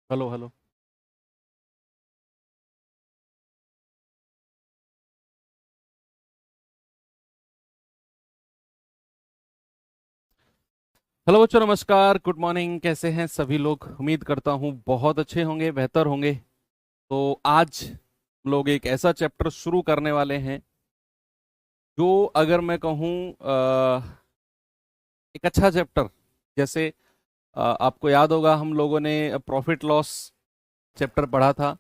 Hello hello. Hello बच्चों, नमस्कार, good morning. कैसे हैं सभी लोग? उम्मीद करता हूँ बहुत अच्छे होंगे, बेहतर होंगे। तो आज हम लोग एक ऐसा चैप्टर शुरू करने वाले हैं जो, अगर मैं कहूँ, एक अच्छा चैप्टर। जैसे आपको याद होगा, हम लोगों ने प्रॉफिट लॉस चैप्टर पढ़ा था।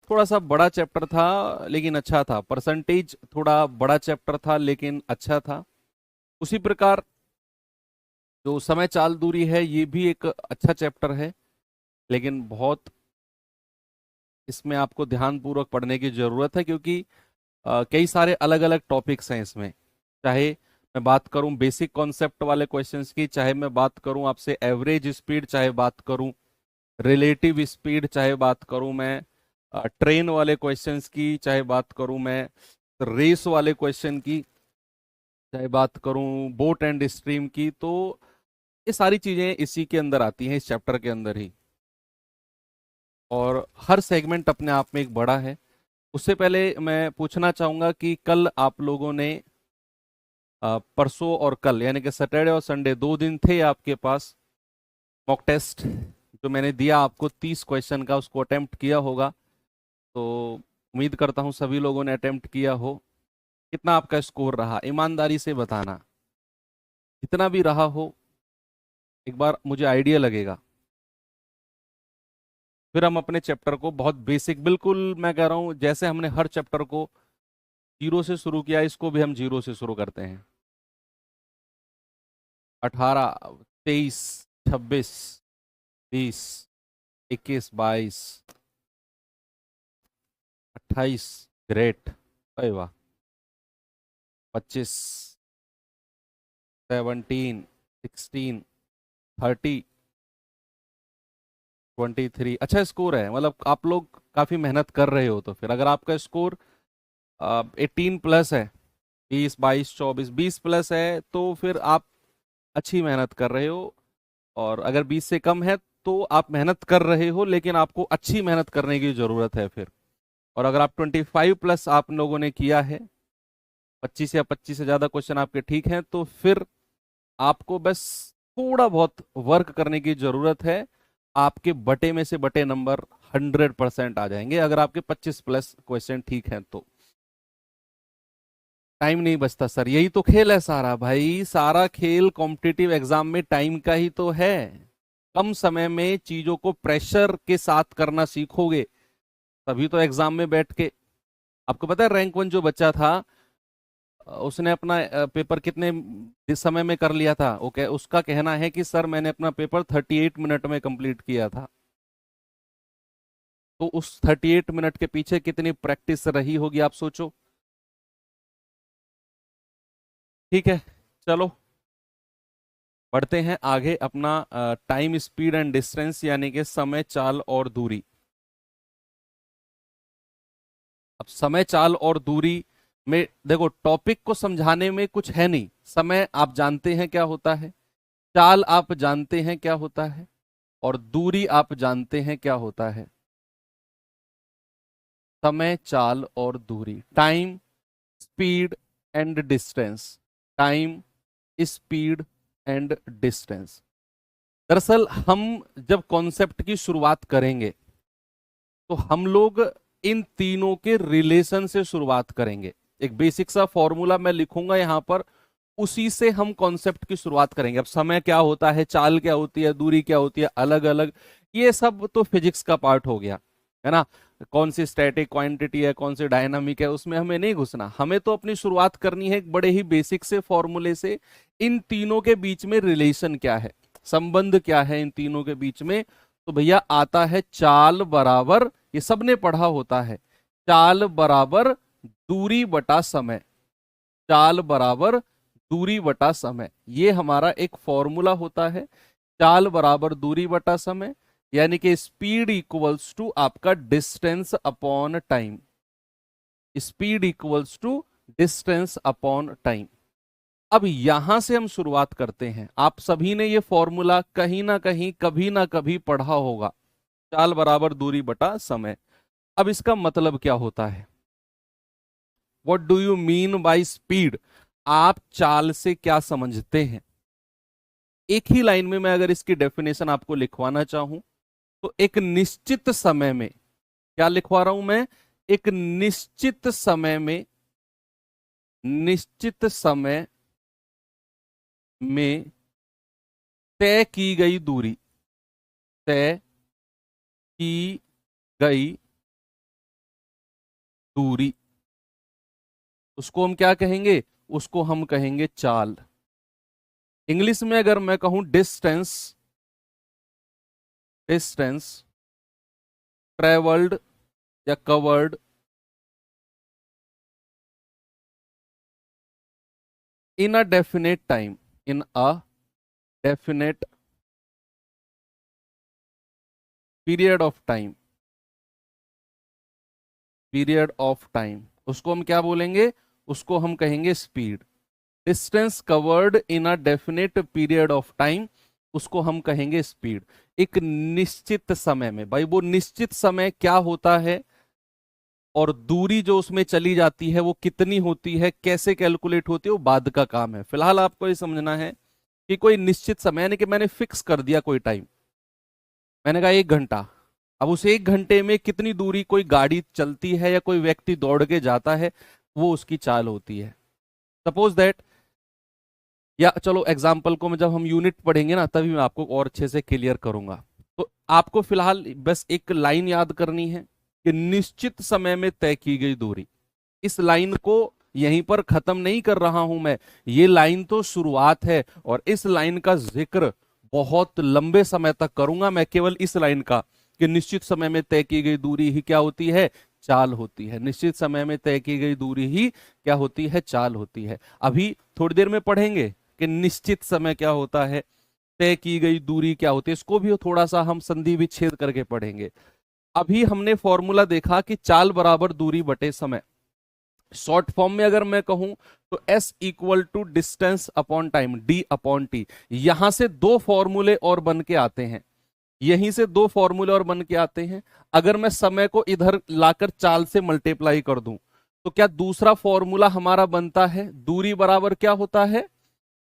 थोड़ा सा बड़ा चैप्टर था लेकिन अच्छा था। परसेंटेज थोड़ा बड़ा चैप्टर था लेकिन अच्छा था। उसी प्रकार जो समय चाल दूरी है, ये भी एक अच्छा चैप्टर है, लेकिन बहुत इसमें आपको ध्यानपूर्वक पढ़ने की जरूरत है, क्योंकि कई सारे अलग अलग टॉपिक्स हैं इसमें। चाहे मैं बात करूं बेसिक कॉन्सेप्ट वाले क्वेश्चंस की, चाहे मैं बात करूं आपसे एवरेज स्पीड, चाहे बात करूं रिलेटिव स्पीड, चाहे बात करूं मैं ट्रेन वाले क्वेश्चंस की, चाहे बात करूं मैं रेस वाले क्वेश्चन की, चाहे बात करूं बोट एंड स्ट्रीम की, तो ये सारी चीजें इसी के अंदर आती हैं, इस चैप्टर के अंदर ही। और हर सेगमेंट अपने आप में एक बड़ा है। उससे पहले मैं पूछना चाहूंगा कि कल आप लोगों ने परसों और कल, यानी कि सैटरडे और संडे, 2 दिन थे आपके पास। मॉक टेस्ट जो मैंने दिया आपको 30 क्वेश्चन का, उसको अटेम्प्ट किया होगा। तो उम्मीद करता हूं सभी लोगों ने अटेम्प्ट किया हो। कितना आपका स्कोर रहा, ईमानदारी से बताना। जितना भी रहा हो, एक बार मुझे आइडिया लगेगा। फिर हम अपने चैप्टर को बहुत बेसिक, बिल्कुल मैं कह रहा हूं जैसे हमने हर चैप्टर को जीरो से शुरू किया, इसको भी हम जीरो से शुरू करते हैं। 18, 23, 26, 20, 21, 22, 28, ग्रेट। अरे वाह। 25, 17, 16, 30, 23। अच्छा स्कोर है, मतलब आप लोग काफी मेहनत कर रहे हो। तो फिर अगर आपका स्कोर 18+ है, 20, 22, 24, 20+ है, तो फिर आप अच्छी मेहनत कर रहे हो। और अगर 20 से कम है तो आप मेहनत कर रहे हो, लेकिन आपको अच्छी मेहनत करने की जरूरत है फिर। और अगर आप 25+ आप लोगों ने किया है, 25 या 25 से ज्यादा क्वेश्चन आपके ठीक हैं, तो फिर आपको बस थोड़ा बहुत वर्क करने की जरूरत है। आपके बटे में से बटे नंबर 100% आ जाएंगे, अगर आपके 25+ क्वेश्चन ठीक हैं तो। टाइम नहीं बचता सर, यही तो खेल है सारा भाई। सारा खेल कॉम्पिटिटिव एग्जाम में टाइम का ही तो है। कम समय में चीजों को प्रेशर के साथ करना सीखोगे, तभी तो एग्जाम में बैठ के। आपको पता है रैंक 1 जो बच्चा था, उसने अपना पेपर कितने समय में कर लिया था? उसका कहना है कि सर मैंने अपना पेपर 38 मिनट में कंप्लीट किया था। तो उस 38 मिनट के पीछे कितनी प्रैक्टिस रही होगी, आप सोचो। ठीक है, चलो बढ़ते हैं आगे। अपना टाइम, स्पीड एंड डिस्टेंस, यानी कि समय चाल और दूरी। अब समय चाल और दूरी में देखो, टॉपिक को समझाने में कुछ है नहीं। समय आप जानते हैं क्या होता है, चाल आप जानते हैं क्या होता है, और दूरी आप जानते हैं क्या होता है। समय, चाल और दूरी, time, speed and distance. Time, speed and distance. दरअसल हम जब कॉन्सेप्ट की शुरुआत करेंगे, तो हम लोग इन तीनों के रिलेशन से शुरुआत करेंगे। एक बेसिक सा फॉर्मूला मैं लिखूंगा यहां पर, उसी से हम कॉन्सेप्ट की शुरुआत करेंगे। अब समय क्या होता है, चाल क्या होती है, दूरी क्या होती है, अलग अलग, ये सब तो फिजिक्स का पार्ट हो गया, है ना। कौन सी स्टैटिक क्वांटिटी है, कौन सी डायनामिक है, उसमें हमें नहीं घुसना। हमें तो अपनी शुरुआत करनी है एक बड़े ही बेसिक से फॉर्मूले से। इन तीनों के बीच में रिलेशन क्या है, संबंध क्या है इन तीनों के बीच में? तो भैया आता है चाल बराबर, ये सबने पढ़ा होता है, चाल बराबर दूरी बटा समय। चाल बराबर दूरी बटा समय, ये हमारा एक फॉर्मूला होता है। चाल बराबर दूरी बटा समय, यानी कि स्पीड इक्वल्स टू आपका distance upon time. Speed equals to distance upon time. अब यहां से हम शुरुआत करते हैं। आप सभी ने ये फॉर्मूला कहीं ना कहीं, कभी ना कभी पढ़ा होगा। चाल बराबर दूरी बटा समय। अब इसका मतलब क्या होता है? What do you mean by speed? आप चाल से क्या समझते हैं? एक ही लाइन में मैं अगर इसकी डेफिनेशन आपको लिखवाना चाहूं तो एक निश्चित समय में, क्या लिखवा रहा हूं मैं? एक निश्चित समय में, निश्चित समय में तय की गई दूरी, तय की गई दूरी, उसको हम क्या कहेंगे? उसको हम कहेंगे चाल। इंग्लिश में अगर मैं कहूं डिस्टेंस, डिस्टेंस ट्रेवल्ड या covered in a definite time, in a definite period of time, period of time, उसको हम क्या बोलेंगे? उसको हम कहेंगे speed. Distance covered in a definite period of time, उसको हम कहेंगे स्पीड। एक निश्चित समय में, भाई वो निश्चित समय क्या होता है और दूरी जो उसमें चली जाती है वो कितनी होती है, कैसे कैलकुलेट होती है, वो बाद का काम है। फिलहाल आपको ये समझना है कि कोई निश्चित समय, यानी कि मैंने फिक्स कर दिया कोई टाइम, मैंने कहा 1 घंटा। अब उस 1 घंटे में कितनी दूरी कोई गाड़ी चलती है या कोई व्यक्ति दौड़ के जाता है, वो उसकी चाल होती है। सपोज दैट, या चलो एग्जाम्पल को मैं जब हम यूनिट पढ़ेंगे ना तभी मैं आपको और अच्छे से क्लियर करूंगा। तो आपको फिलहाल बस एक लाइन याद करनी है कि निश्चित समय में तय की गई दूरी। इस लाइन को यहीं पर खत्म नहीं कर रहा हूं मैं, ये लाइन तो शुरुआत है और इस लाइन का जिक्र बहुत लंबे समय तक करूंगा मैं, केवल इस लाइन का, कि निश्चित समय में तय की गई दूरी ही क्या होती है? चाल होती है। निश्चित समय में तय की गई दूरी ही क्या होती है? चाल होती है। अभी थोड़ी देर में पढ़ेंगे कि निश्चित समय क्या होता है, तय की गई दूरी क्या होती है, इसको भी थोड़ा सा हम संधि विच्छेद करके पढ़ेंगे। अभी हमने फॉर्मूला देखा कि चाल बराबर दूरी बटे समय। शॉर्ट फॉर्म में अगर मैं कहूं तो S equal to distance upon time, D upon T. यहां से दो फॉर्मूले और बन के आते हैं, यहीं से दो फॉर्मूले और बन के आते हैं। अगर मैं समय को इधर लाकर चाल से मल्टीप्लाई कर दूं तो क्या दूसरा फॉर्मूला हमारा बनता है? दूरी बराबर क्या होता है?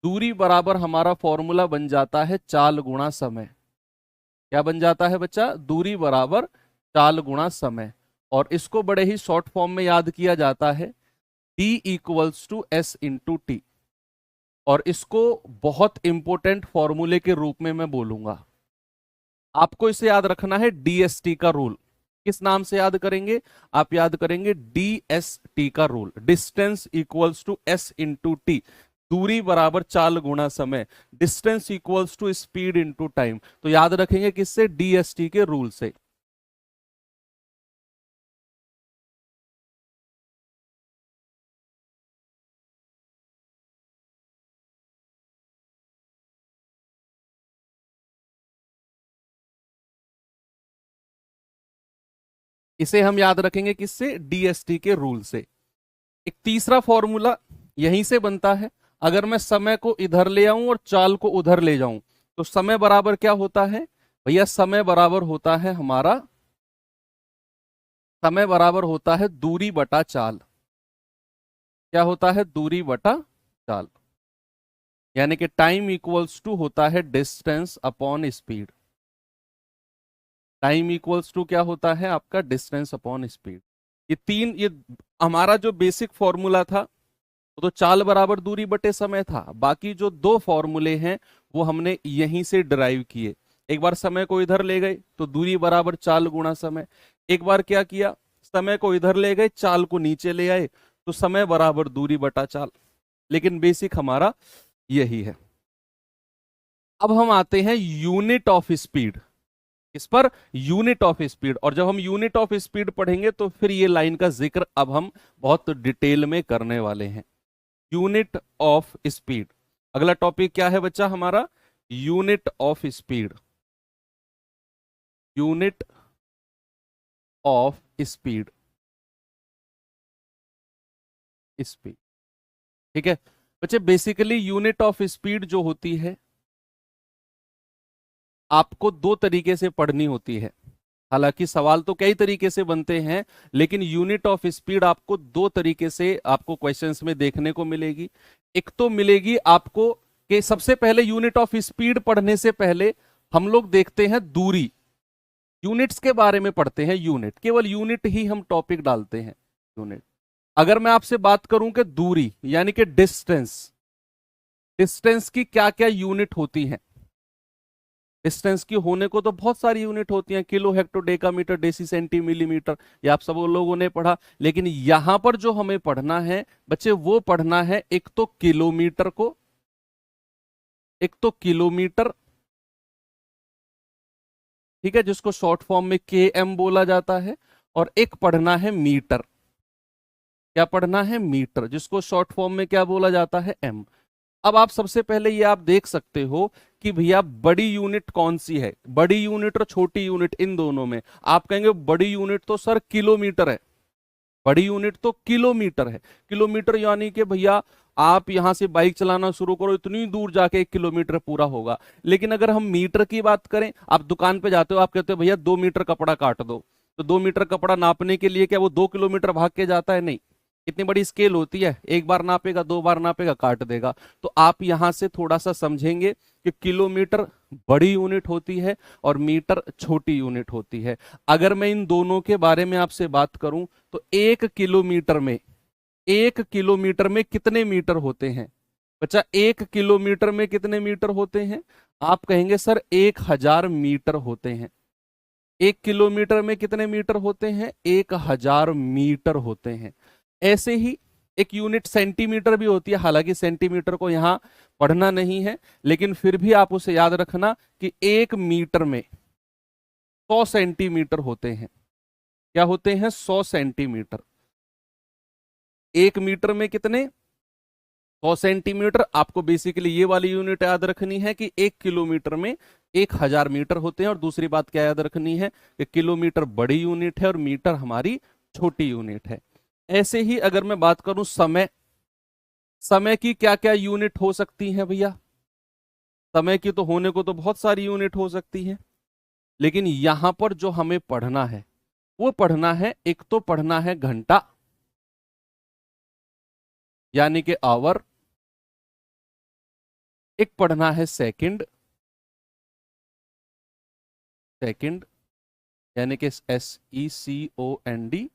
दूरी बराबर हमारा फॉर्मूला बन जाता है चाल गुणा समय। क्या बन जाता है बच्चा? दूरी बराबर चाल गुणा समय। और इसको बड़े ही शॉर्ट फॉर्म में याद किया जाता है, D equals to S into T. और इसको बहुत इंपॉर्टेंट फॉर्मूले के रूप में मैं बोलूंगा। आपको इसे याद रखना है, DST का रूल। किस नाम से याद करेंगे? आप याद करेंगे DST का rule, distance equals to S into T. दूरी बराबर चाल गुणा समय, distance equals to speed into time. तो याद रखेंगे किससे? DST के रूल से। इसे हम याद रखेंगे किससे? DST के रूल से। एक तीसरा फॉर्मूला यहीं से बनता है। अगर मैं समय को इधर ले आऊं और चाल को उधर ले जाऊं तो समय बराबर क्या होता है भैया? समय बराबर होता है हमारा, समय बराबर होता है दूरी बटा चाल। क्या होता है? दूरी बटा चाल। यानी कि टाइम इक्वल्स टू होता है distance upon speed. Time equals to क्या होता है आपका? Distance upon speed. ये तीन, ये हमारा जो बेसिक फॉर्मूला था वो तो चाल बराबर दूरी बटे समय था। बाकी जो दो फॉर्मूले हैं वो हमने यहीं से डिराइव किए। एक बार समय को इधर ले गए तो दूरी बराबर चाल गुणा समय। एक बार क्या किया? समय को इधर ले गए, चाल को नीचे ले आए, तो समय बराबर दूरी बटा चाल। लेकिन बेसिक हमारा यही है। अब हम आते हैं यूनिट ऑफ स्पीड। इस पर यूनिट ऑफ स्पीड, और जब हम यूनिट ऑफ स्पीड पढ़ेंगे तो फिर ये लाइन का जिक्र अब हम बहुत डिटेल में करने वाले हैं। यूनिट ऑफ स्पीड, अगला टॉपिक क्या है बच्चा हमारा? Unit of speed. Unit of speed, speed. ठीक है बच्चे, बेसिकली यूनिट ऑफ स्पीड जो होती है आपको दो तरीके से पढ़नी होती है। हालांकि सवाल तो कई तरीके से बनते हैं, लेकिन यूनिट ऑफ स्पीड आपको दो तरीके से आपको क्वेश्चंस में देखने को मिलेगी। एक तो मिलेगी आपको कि सबसे पहले यूनिट ऑफ स्पीड पढ़ने से पहले हम लोग देखते हैं दूरी, यूनिट्स के बारे में पढ़ते हैं, यूनिट, केवल यूनिट ही हम टॉपिक डालते हैं, यूनिट। अगर मैं आपसे बात करूं कि दूरी यानी कि डिस्टेंस, डिस्टेंस की क्या क्या यूनिट होती हैं? डिस्टेंस की होने को तो बहुत सारी यूनिट होती हैं, kilo, hecto, decametre, deci, centi, millimetre, ये आप सब लोगों ने पढ़ा। लेकिन यहां पर जो हमें पढ़ना है बच्चे, वो पढ़ना है एक तो किलोमीटर को, एक तो किलोमीटर, ठीक है, जिसको शॉर्ट फॉर्म में KM बोला जाता है, और एक पढ़ना है मीटर। क्या पढ़ना है? मीटर, जिसको शॉर्ट फॉर्म में क्या बोला जाता है? M। अब आप सबसे पहले ये आप देख सकते हो कि भैया बड़ी यूनिट कौन सी है, बड़ी यूनिट और छोटी यूनिट, इन दोनों में आप कहेंगे बड़ी यूनिट तो सर किलोमीटर है, बड़ी यूनिट तो किलोमीटर है। किलोमीटर यानी कि भैया आप यहां से बाइक चलाना शुरू करो, इतनी दूर जाके 1 किलोमीटर पूरा होगा। लेकिन अगर हम मीटर की बात करें, आप दुकान पे जाते हो, आप कहते हो भैया 2 मीटर कपड़ा काट दो, तो 2 मीटर कपड़ा नापने के लिए क्या वो 2 किलोमीटर भाग के जाता है? नहीं, इतनी बड़ी स्केल होती है, एक बार नापेगा, 2 बार नापेगा, काट देगा। तो आप यहां से थोड़ा सा समझेंगे कि किलोमीटर बड़ी यूनिट होती है और मीटर छोटी यूनिट होती है। अगर मैं इन दोनों के बारे में आपसे बात करूं तो 1 किलोमीटर में, 1 किलोमीटर में कितने मीटर होते हैं बच्चा? 1 किलोमीटर में कितने मीटर होते हैं? आप कहेंगे सर 1000 मीटर होते हैं। 1 किलोमीटर में कितने मीटर होते हैं? 1000 मीटर होते हैं। ऐसे ही एक यूनिट सेंटीमीटर भी होती है, हालांकि सेंटीमीटर को यहां पढ़ना नहीं है, लेकिन फिर भी आप उसे याद रखना कि 1 मीटर में 100 सेंटीमीटर होते हैं। क्या होते हैं? 100 सेंटीमीटर। 1 मीटर में कितने? 100 सेंटीमीटर। आपको बेसिकली ये वाली यूनिट याद रखनी है कि 1 किलोमीटर में 1000 मीटर होते हैं। और दूसरी बात क्या याद रखनी है कि किलोमीटर बड़ी यूनिट है और मीटर हमारी छोटी यूनिट है। ऐसे ही अगर मैं बात करूं समय, समय की क्या क्या यूनिट हो सकती हैं भैया? समय की तो होने को तो बहुत सारी यूनिट हो सकती है, लेकिन यहां पर जो हमें पढ़ना है वो पढ़ना है, एक तो पढ़ना है घंटा यानी कि आवर, एक पढ़ना है सेकंड, सेकंड यानी कि SECOND,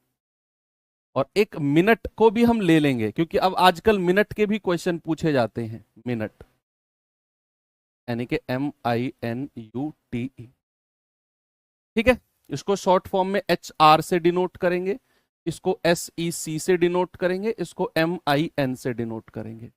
और एक मिनट को भी हम ले लेंगे क्योंकि अब आजकल मिनट के भी क्वेश्चन पूछे जाते हैं। मिनट यानी कि MINUTE, ठीक है। इसको शॉर्ट फॉर्म में HR से डिनोट करेंगे, इसको SEC से डिनोट करेंगे, इसको MIN से डिनोट करेंगे।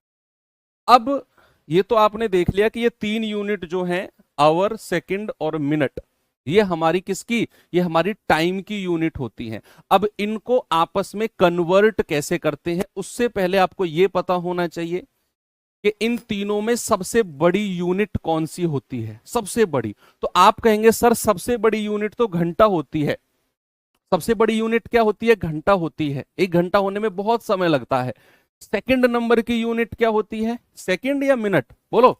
अब ये तो आपने देख लिया कि ये 3 यूनिट जो हैं, आवर, सेकंड और मिनट, ये हमारी किसकी? ये हमारी टाइम की यूनिट होती हैं। अब इनको आपस में कन्वर्ट कैसे करते हैं, उससे पहले आपको ये पता होना चाहिए कि इन तीनों में सबसे बड़ी यूनिट कौन सी होती है? सबसे बड़ी, तो आप कहेंगे सर सबसे बड़ी यूनिट तो घंटा होती है। सबसे बड़ी यूनिट क्या होती है? घंटा होती है। 1 घंटा होने में बहुत समय लगता है। सेकंड नंबर की यूनिट क्या होती है? सेकंड या मिनट? बोलो।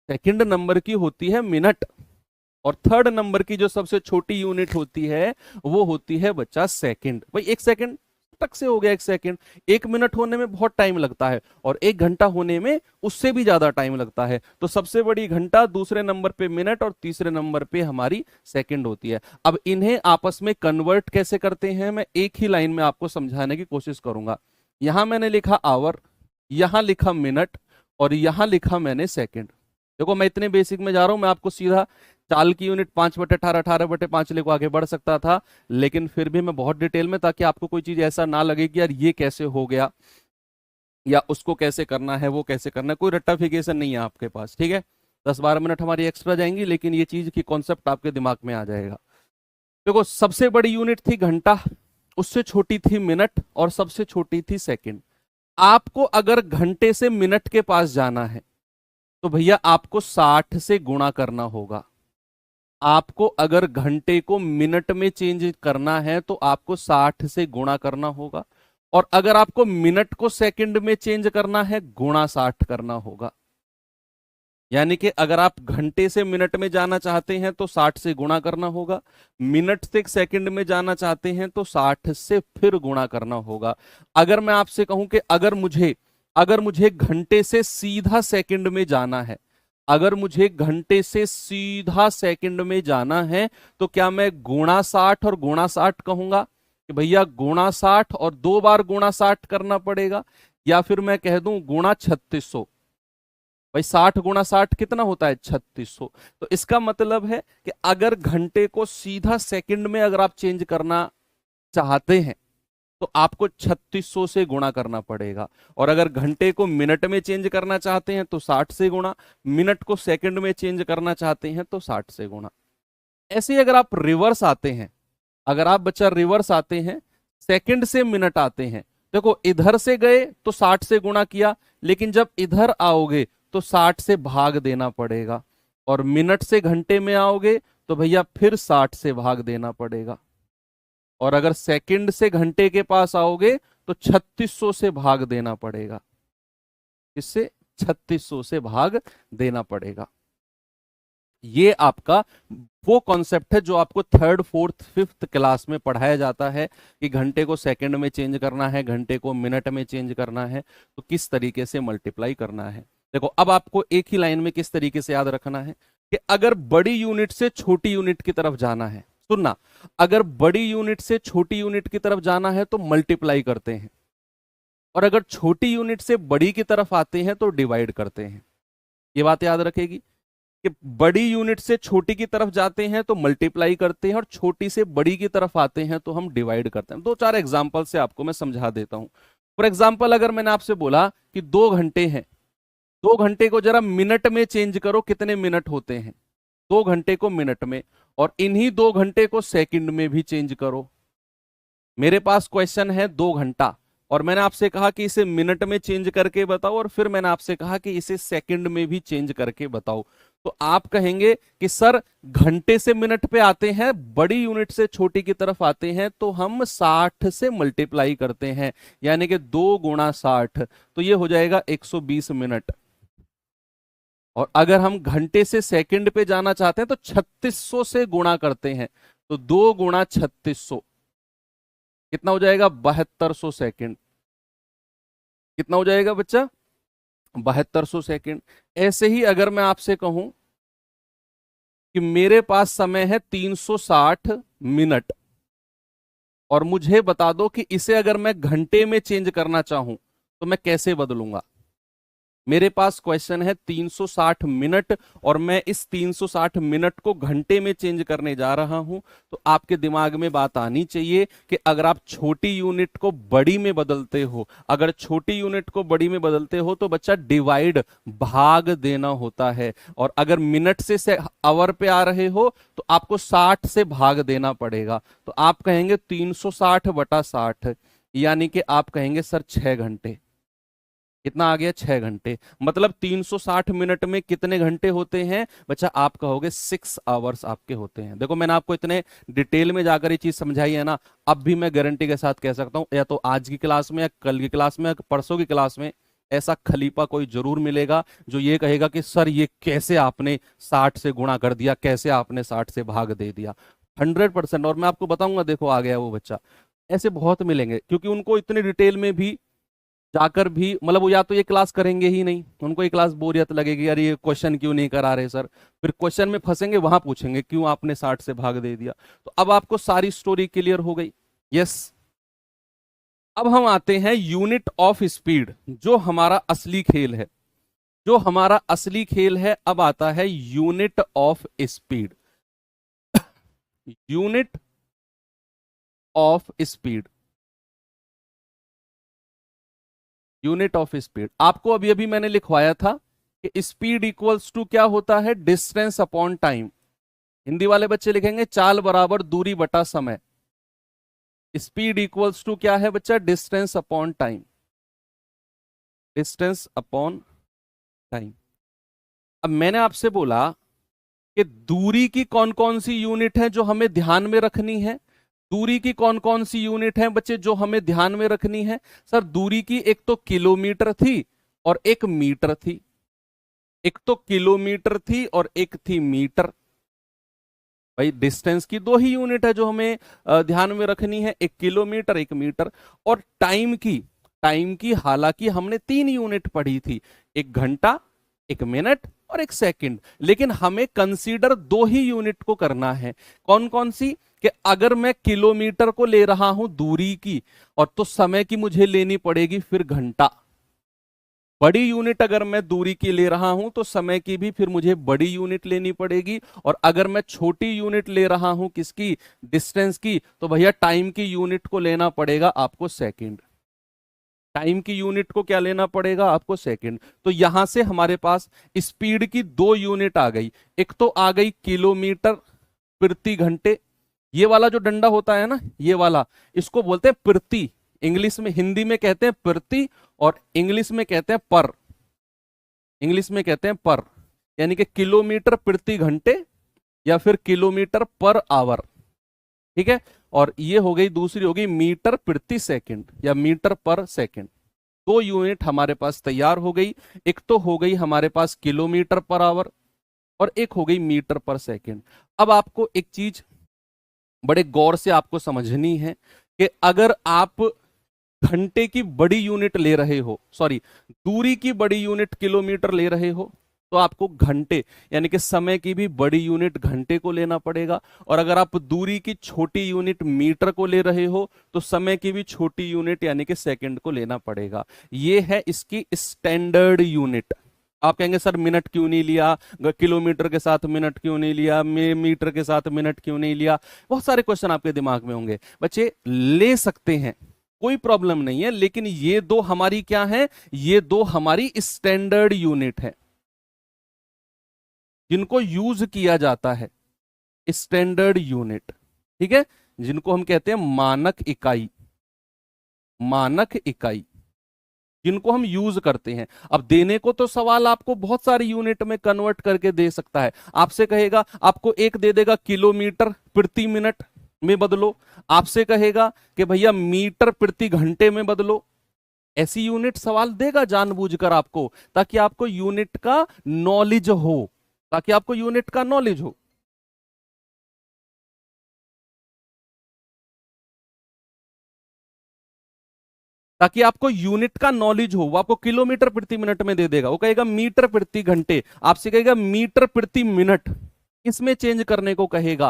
सेकंड नंबर की होती है मिनट। और थर्ड नंबर की जो सबसे छोटी यूनिट होती है वो होती है बच्चा सेकंड। भाई 1 सेकंड टक से हो गया 1 सेकंड। 1 मिनट होने में बहुत टाइम लगता है और 1 घंटा होने में उससे भी ज्यादा टाइम लगता है। तो सबसे बड़ी घंटा, दूसरे नंबर पे मिनट और तीसरे नंबर पे हमारी सेकंड होती है। अब इन्हें आपस में कन्वर्ट कैसे करते हैं, मैं एक ही लाइन में आपको समझाने की कोशिश करूंगा। यहां मैंने लिखा आवर, यहां लिखा मिनट और यहां लिखा मैंने सेकंड। देखो मैं इतने बेसिक में जा रहा हूं, मैं आपको सीधा चाल की यूनिट 5/18, 18/5 लेकर आगे बढ़ सकता था, लेकिन फिर भी मैं बहुत डिटेल में, ताकि आपको कोई चीज ऐसा ना लगे कि यार ये कैसे हो गया या उसको कैसे करना है, वो कैसे करना है, कोई रट्टाफिकेशन नहीं है आपके पास, ठीक है। 10-12 मिनट हमारी एक्स्ट्रा जाएंगी, लेकिन ये चीज की कॉन्सेप्ट आपके दिमाग में आ जाएगा। देखो सबसे बड़ी यूनिट थी घंटा, उससे छोटी थी मिनट और सबसे छोटी थी सेकंड। आपको अगर घंटे से मिनट के पास जाना है तो भैया आपको 60 से गुणा करना होगा। आपको अगर घंटे को मिनट में चेंज करना है तो आपको 60 से गुणा करना होगा, और अगर आपको मिनट को सेकंड में चेंज करना है, गुणा 60 करना होगा। यानी कि अगर आप घंटे से मिनट में जाना चाहते हैं तो 60 से गुणा करना होगा, मिनट से सेकंड में जाना चाहते हैं तो 60 से फिर गुणा करना होगा। अगर मैं आपसे कहूं कि अगर मुझे घंटे से सीधा सेकंड में जाना है, अगर मुझे घंटे से सीधा सेकंड में जाना है, तो क्या मैं गुणा 60 और गुणा 60 कहूंगा कि भैया गुणा 60 और 2 बार गुणा 60 करना पड़ेगा, या फिर मैं कह दूं गुणा 3600? भाई 60 गुणा 60 कितना होता है? 3600। तो इसका मतलब है कि अगर घंटे को सीधा सेकंड में अगर आप चेंज करना चाहते हैं तो आपको 3600 से गुणा करना पड़ेगा, और अगर घंटे को मिनट में चेंज करना चाहते हैं तो 60 से गुणा, मिनट को सेकंड में चेंज करना चाहते हैं तो 60 से गुणा। ऐसे ही अगर आप रिवर्स आते हैं, अगर आप बच्चा रिवर्स आते हैं, सेकंड से मिनट आते हैं, देखो इधर से गए तो 60 से गुणा किया, लेकिन जब इधर आओगे तो 60 से भाग देना पड़ेगा, और मिनट से घंटे में आओगे तो भैया फिर 60 से भाग देना पड़ेगा, और अगर सेकंड से घंटे के पास आओगे तो 3600 से भाग देना पड़ेगा। इससे 3600 से भाग देना पड़ेगा। ये आपका वो कॉन्सेप्ट है जो आपको थर्ड फोर्थ फिफ्थ क्लास में पढ़ाया जाता है कि घंटे को सेकंड में चेंज करना है, घंटे को मिनट में चेंज करना है, तो किस तरीके से मल्टीप्लाई करना है। देखो अब आपको एक ही लाइन में किस तरीके से याद रखना है कि अगर बड़ी यूनिट से छोटी यूनिट की तरफ जाना है, सुनना, अगर बड़ी यूनिट से छोटी यूनिट की तरफ जाना है तो मल्टीप्लाई करते हैं, और अगर छोटी यूनिट से बड़ी की तरफ आते हैं तो डिवाइड करते हैं। ये बात याद रखेगी कि बड़ी यूनिट से छोटी की तरफ जाते हैं तो मल्टीप्लाई करते हैं, और छोटी से बड़ी की तरफ आते हैं तो हम डिवाइड करते हैं। 2-4 एग्जाम्पल से आपको मैं समझा देता हूं। फॉर एग्जाम्पल, अगर मैंने आपसे बोला कि 2 घंटे हैं, 2 घंटे को जरा मिनट में चेंज करो, कितने मिनट होते हैं? 2 घंटे को मिनट में, और इन्हीं 2 घंटे को सेकंड में भी चेंज करो। मेरे पास क्वेश्चन है 2 घंटा, और मैंने आपसे कहा कि इसे मिनट में चेंज करके बताओ, और फिर मैंने आपसे कहा कि इसे सेकंड में भी चेंज करके बताओ। तो आप कहेंगे कि सर घंटे से मिनट पे आते हैं, बड़ी यूनिट से छोटी की तरफ आते हैं तो हम 60 से मल्टीप्लाई करते हैं, यानी कि 2 गुणा 60, तो ये हो जाएगा 120 मिनट। और अगर हम घंटे से सेकंड पे जाना चाहते हैं तो 3600 से गुणा करते हैं, तो 2 गुणा 3600 कितना हो जाएगा? 7200 सेकंड। कितना हो जाएगा बच्चा? 7200 सेकंड। ऐसे ही अगर मैं आपसे कहूं कि मेरे पास समय है 360 मिनट, और मुझे बता दो कि इसे अगर मैं घंटे में चेंज करना चाहूं तो मैं कैसे बदलूंगा। मेरे पास क्वेश्चन है 360 मिनट, और मैं इस 360 मिनट को घंटे में चेंज करने जा रहा हूं, तो आपके दिमाग में बात आनी चाहिए कि अगर आप छोटी यूनिट को बड़ी में बदलते हो, अगर छोटी यूनिट को बड़ी में बदलते हो तो बच्चा डिवाइड, भाग देना होता है, और अगर मिनट से आवर पे आ रहे हो तो आपको 60 से भाग देना पड़ेगा। तो आप कहेंगे 360 बटा 60, यानी कि आप कहेंगे सर 6 घंटे। कितना आ गया? 6 घंटे। मतलब 360 मिनट में कितने घंटे होते हैं बच्चा? आप कहोगे 6 आवर्स आपके होते हैं। देखो मैंने आपको इतने डिटेल में जाकर ये चीज समझाई है ना, अब भी मैं गारंटी के साथ कह सकता हूं, या तो आज की क्लास में, या कल की क्लास में, या परसों की क्लास में ऐसा खलीफा कोई जरूर मिलेगा जो ये कहेगा कि सर ये कैसे आपने 60 से गुणा कर दिया, कैसे आपने 60 से भाग दे दिया। 100%। और मैं आपको बताऊंगा, देखो आ गया वो बच्चा। ऐसे बहुत मिलेंगे, क्योंकि उनको इतनी डिटेल में भी जाकर भी, मतलब वो या तो ये क्लास करेंगे ही नहीं, उनको ये क्लास बोरियत लगेगी, अरे ये क्वेश्चन क्यों नहीं करा रहे सर, फिर क्वेश्चन में फंसेंगे, वहां पूछेंगे क्यों आपने 60 से भाग दे दिया। तो अब आपको सारी स्टोरी क्लियर हो गई। यस। अब हम आते हैं यूनिट ऑफ स्पीड, जो हमारा असली खेल है, जो हमारा असली खेल है। अब आता है unit of speed. Unit of speed, unit of speed आपको अभी अभी मैंने लिखवाया था कि स्पीड इक्वल्स टू क्या होता है? Distance upon time. हिंदी वाले बच्चे लिखेंगे चाल बराबर दूरी बटा समय। स्पीड इक्वल्स टू क्या है बच्चा? Distance upon time. Distance upon time. अब मैंने आपसे बोला कि दूरी की कौन कौन सी यूनिट है जो हमें ध्यान में रखनी है। दूरी की कौन कौन सी यूनिट है बच्चे जो हमें ध्यान में रखनी है? सर दूरी की एक तो किलोमीटर थी और एक मीटर थी। एक तो किलोमीटर थी और एक थी मीटर। भाई डिस्टेंस की दो ही यूनिट है जो हमें ध्यान में रखनी है, एक किलोमीटर एक मीटर। और टाइम की हालांकि हमने 3 यूनिट पढ़ी थी, एक घंटा, एक मिनट और एक सेकंड, लेकिन हमें कंसीडर दो ही यूनिट को करना है। कौन कौन सी? कि अगर मैं किलोमीटर को ले रहा हूं दूरी की, और तो समय की मुझे लेनी पड़ेगी फिर घंटा। बड़ी यूनिट अगर मैं दूरी की ले रहा हूं तो समय की भी फिर मुझे बड़ी यूनिट लेनी पड़ेगी। और अगर मैं छोटी यूनिट ले रहा हूं किसकी? डिस्टेंस की, तो भैया टाइम की यूनिट को लेना पड़ेगा आपको सेकंड। टाइम की यूनिट को क्या लेना पड़ेगा आपको? सेकंड। तो यहां से हमारे पास स्पीड की दो यूनिट आ गई। एक तो आ गई किलोमीटर प्रति घंटे, ये वाला जो डंडा होता है ना, ये वाला, इसको बोलते हैं प्रति। इंग्लिश में, हिंदी में कहते हैं प्रति, और इंग्लिश में कहते हैं पर। इंग्लिश में कहते हैं पर, यानी कि किलोमीटर प्रति घंटे या फिर किलोमीटर पर आवर। ठीक है। और ये हो गई, दूसरी हो गई मीटर प्रति सेकंड या मीटर पर सेकंड। दो यूनिट हमारे पास तैयार हो गई। एक तो हो गई हमारे पास किलोमीटर पर आवर, और एक हो गई मीटर पर सेकंड। अब आपको एक चीज बड़े गौर से आपको समझनी है कि अगर आप घंटे की बड़ी यूनिट ले रहे हो, सॉरी, दूरी की बड़ी यूनिट किलोमीटर ले रहे हो, तो आपको घंटे यानी कि समय की भी बड़ी यूनिट घंटे को लेना पड़ेगा। और अगर आप दूरी की छोटी यूनिट मीटर को ले रहे हो तो समय की भी छोटी यूनिट यानी कि सेकंड को लेना पड़ेगा। ये है इसकी स्टैंडर्ड यूनिट। आप कहेंगे सर मिनट क्यों नहीं लिया, किलोमीटर के साथ मिनट क्यों नहीं लिया, मीटर के साथ मिनट क्यों नहीं लिया? बहुत सारे क्वेश्चन आपके दिमाग में होंगे। बच्चे ले सकते हैं, कोई प्रॉब्लम नहीं है, लेकिन ये दो हमारी क्या है? ये दो हमारी स्टैंडर्ड यूनिट है जिनको यूज किया जाता है, स्टैंडर्ड यूनिट। ठीक है, जिनको हम कहते हैं मानक इकाई। मानक इकाई जिनको हम यूज करते हैं। अब देने को तो सवाल आपको बहुत सारी यूनिट में कन्वर्ट करके दे सकता है। आपसे कहेगा, आपको एक दे देगा किलोमीटर प्रति मिनट में बदलो, आपसे कहेगा कि भैया मीटर प्रति घंटे में बदलो। ऐसी यूनिट सवाल देगा जानबूझकर आपको, ताकि आपको यूनिट का नॉलेज हो, ताकि आपको यूनिट का नॉलेज हो। ताकि आपको यूनिट का नॉलेज हो। वो आपको किलोमीटर प्रति मिनट में दे देगा, वो कहेगा मीटर प्रति घंटे, आपसे कहेगा मीटर प्रति मिनट, इसमें चेंज करने को कहेगा।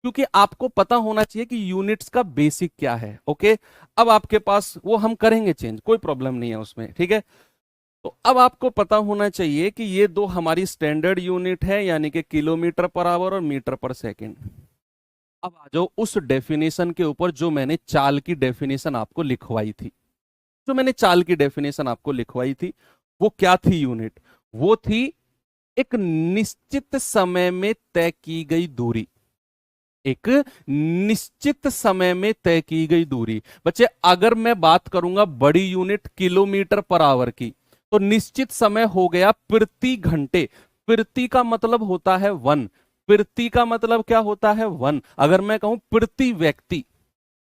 क्योंकि आपको पता होना चाहिए कि यूनिट्स का बेसिक क्या है। ओके, अब आपके पास वो हम करेंगे चेंज, कोई प्रॉब्लम नहीं है उसमें। ठीक है, तो अब आपको पता होना चाहिए कि ये दो हमारी स्टैंडर्ड यूनिट है, यानी कि किलोमीटर पर आवर और मीटर पर सेकेंड। अब आ जाओ उस डेफिनेशन के ऊपर जो मैंने चाल की डेफिनेशन आपको लिखवाई थी। जो मैंने चाल की डेफिनेशन आपको लिखवाई थी, वो क्या थी यूनिट? वो थी एक निश्चित समय में तय की गई दूरी। एक निश्चित समय में तय की गई दूरी। बच्चे अगर मैं बात करूंगा बड़ी यूनिट किलोमीटर पर आवर की, तो निश्चित समय हो गया प्रति घंटे। प्रति का मतलब होता है वन। प्रति का मतलब क्या होता है? वन। अगर मैं कहूं प्रति व्यक्ति,